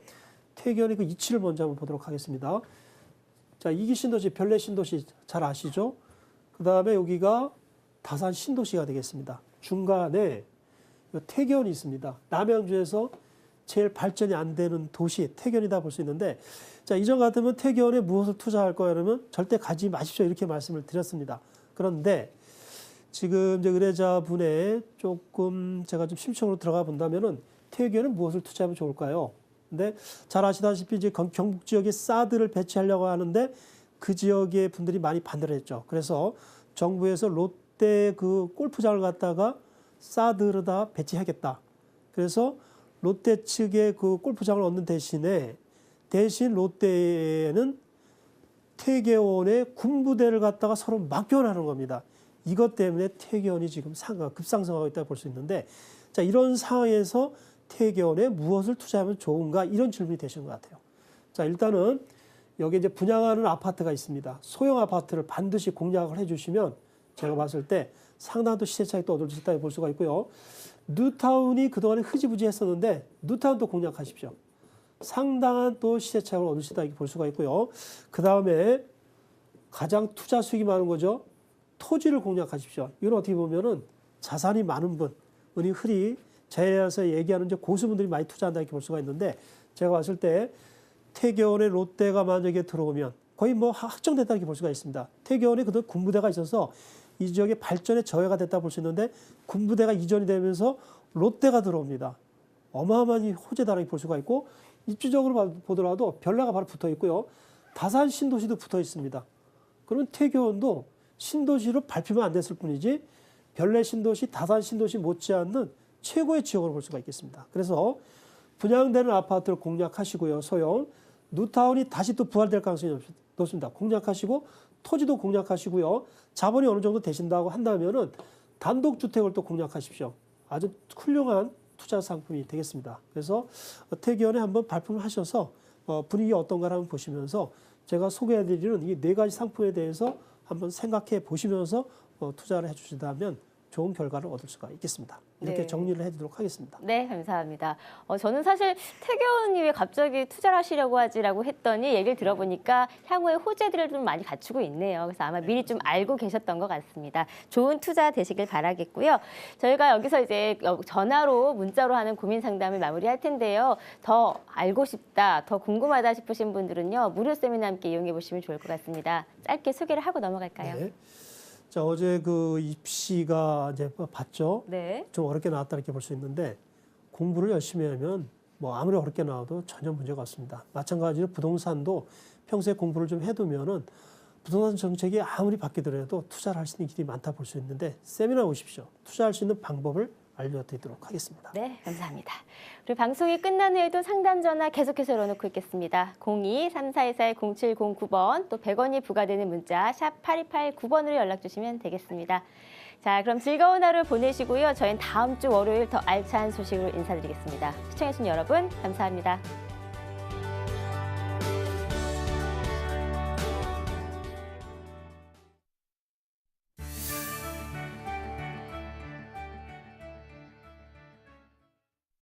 태계원의 그 이치를 먼저 한번 보도록 하겠습니다. 자, 이기 신도시, 별내 신도시 잘 아시죠? 그 다음에 여기가 다산 신도시가 되겠습니다. 중간에 태계원이 있습니다. 남양주에서 제일 발전이 안 되는 도시 태계원이다 볼 수 있는데, 자, 이전 같으면 태계원에 무엇을 투자할 거야 그러면 절대 가지 마십시오 이렇게 말씀을 드렸습니다. 그런데 지금 이제 의뢰자분의 조금 제가 좀 심층으로 들어가 본다면은 태계원은 무엇을 투자하면 좋을까요? 근데 잘 아시다시피 이제 경북 지역에 사드를 배치하려고 하는데 그 지역의 분들이 많이 반대를 했죠. 그래서 정부에서 롯데 그 골프장을 갖다가 사드로다 배치하겠다. 그래서 롯데 측의 그 골프장을 얻는 대신 롯데에는 태계원의 군부대를 갖다가 서로 막교환하는 겁니다. 이것 때문에 태계원이 지금 급상승하고 있다고 볼 수 있는데, 자, 이런 상황에서 태계원에 무엇을 투자하면 좋은가 이런 질문이 되신 것 같아요. 자, 일단은 여기 이제 분양하는 아파트가 있습니다. 소형 아파트를 반드시 공략을 해주시면 제가 봤을 때 상당한 또 시세 차익도 얻을 수 있다고 볼 수가 있고요. 뉴타운이 그동안에 흐지부지 했었는데 뉴타운도 공략하십시오. 상당한 또 시세 차익을 얻을 수 있다고 볼 수가 있고요. 그 다음에 가장 투자 수익이 많은 거죠. 토지를 공략하십시오. 이건 어떻게 보면은 자산이 많은 분, 흔히 제에서 얘기하는 이제 고수분들이 많이 투자한다 이렇게 볼 수가 있는데, 제가 봤을 때 태계원에 롯데가 만약에 들어오면 거의 뭐 확정됐다 이렇게 볼 수가 있습니다. 태계원에 그동안 군부대가 있어서 이 지역의 발전에 저해가 됐다 볼 수 있는데, 군부대가 이전이 되면서 롯데가 들어옵니다. 어마어마한 호재다 이렇게 볼 수가 있고, 입지적으로 보더라도 별내가 바로 붙어 있고요. 다산 신도시도 붙어 있습니다. 그러면 태계원도 신도시로 밟히면 안 됐을 뿐이지 별내 신도시, 다산 신도시 못지않는 최고의 지역으로 볼 수가 있겠습니다. 그래서 분양되는 아파트를 공략하시고요. 소형 뉴타운이 다시 또 부활될 가능성이 높습니다. 공략하시고 토지도 공략하시고요. 자본이 어느 정도 되신다고 한다면은 단독주택을 또 공략하십시오. 아주 훌륭한 투자 상품이 되겠습니다. 그래서 태계원에 한번 발품을 하셔서 분위기 어떤가를 한번 보시면서 제가 소개해드리는 이 4가지 상품에 대해서 한번 생각해 보시면서 투자를 해주신다면 좋은 결과를 얻을 수가 있겠습니다. 이렇게 네. 정리를 해드리도록 하겠습니다. 네, 감사합니다. 저는 사실 태계원이 왜 갑자기 투자를 하시려고 하지라고 했더니 얘기를 들어보니까 향후에 호재들을 좀 많이 갖추고 있네요. 그래서 아마 미리 좀 알고 계셨던 것 같습니다. 좋은 투자 되시길 바라겠고요. 저희가 여기서 이제 전화로 문자로 하는 고민 상담을 마무리할 텐데요. 더 알고 싶다, 더 궁금하다 싶으신 분들은요. 무료 세미나 함께 이용해 보시면 좋을 것 같습니다. 짧게 소개를 하고 넘어갈까요? 네. 자, 어제 그 입시가 이제 봤죠. 네. 좀 어렵게 나왔다 이렇게 볼 수 있는데, 공부를 열심히 하면 뭐 아무리 어렵게 나와도 전혀 문제가 없습니다. 마찬가지로 부동산도 평소에 공부를 좀 해두면은 부동산 정책이 아무리 바뀌더라도 투자를 할 수 있는 길이 많다 볼 수 있는데, 세미나 오십시오. 투자할 수 있는 방법을 알려드리도록 하겠습니다. 네, 감사합니다. 그리고 방송이 끝난 후에도 상담 전화 계속해서 열어놓고 있겠습니다. 02-3424-0709번 또 100원이 부과되는 문자 샵 8289번으로 연락 주시면 되겠습니다. 자, 그럼 즐거운 하루 보내시고요. 저희는 다음 주 월요일 더 알찬 소식으로 인사드리겠습니다. 시청해주신 여러분 감사합니다.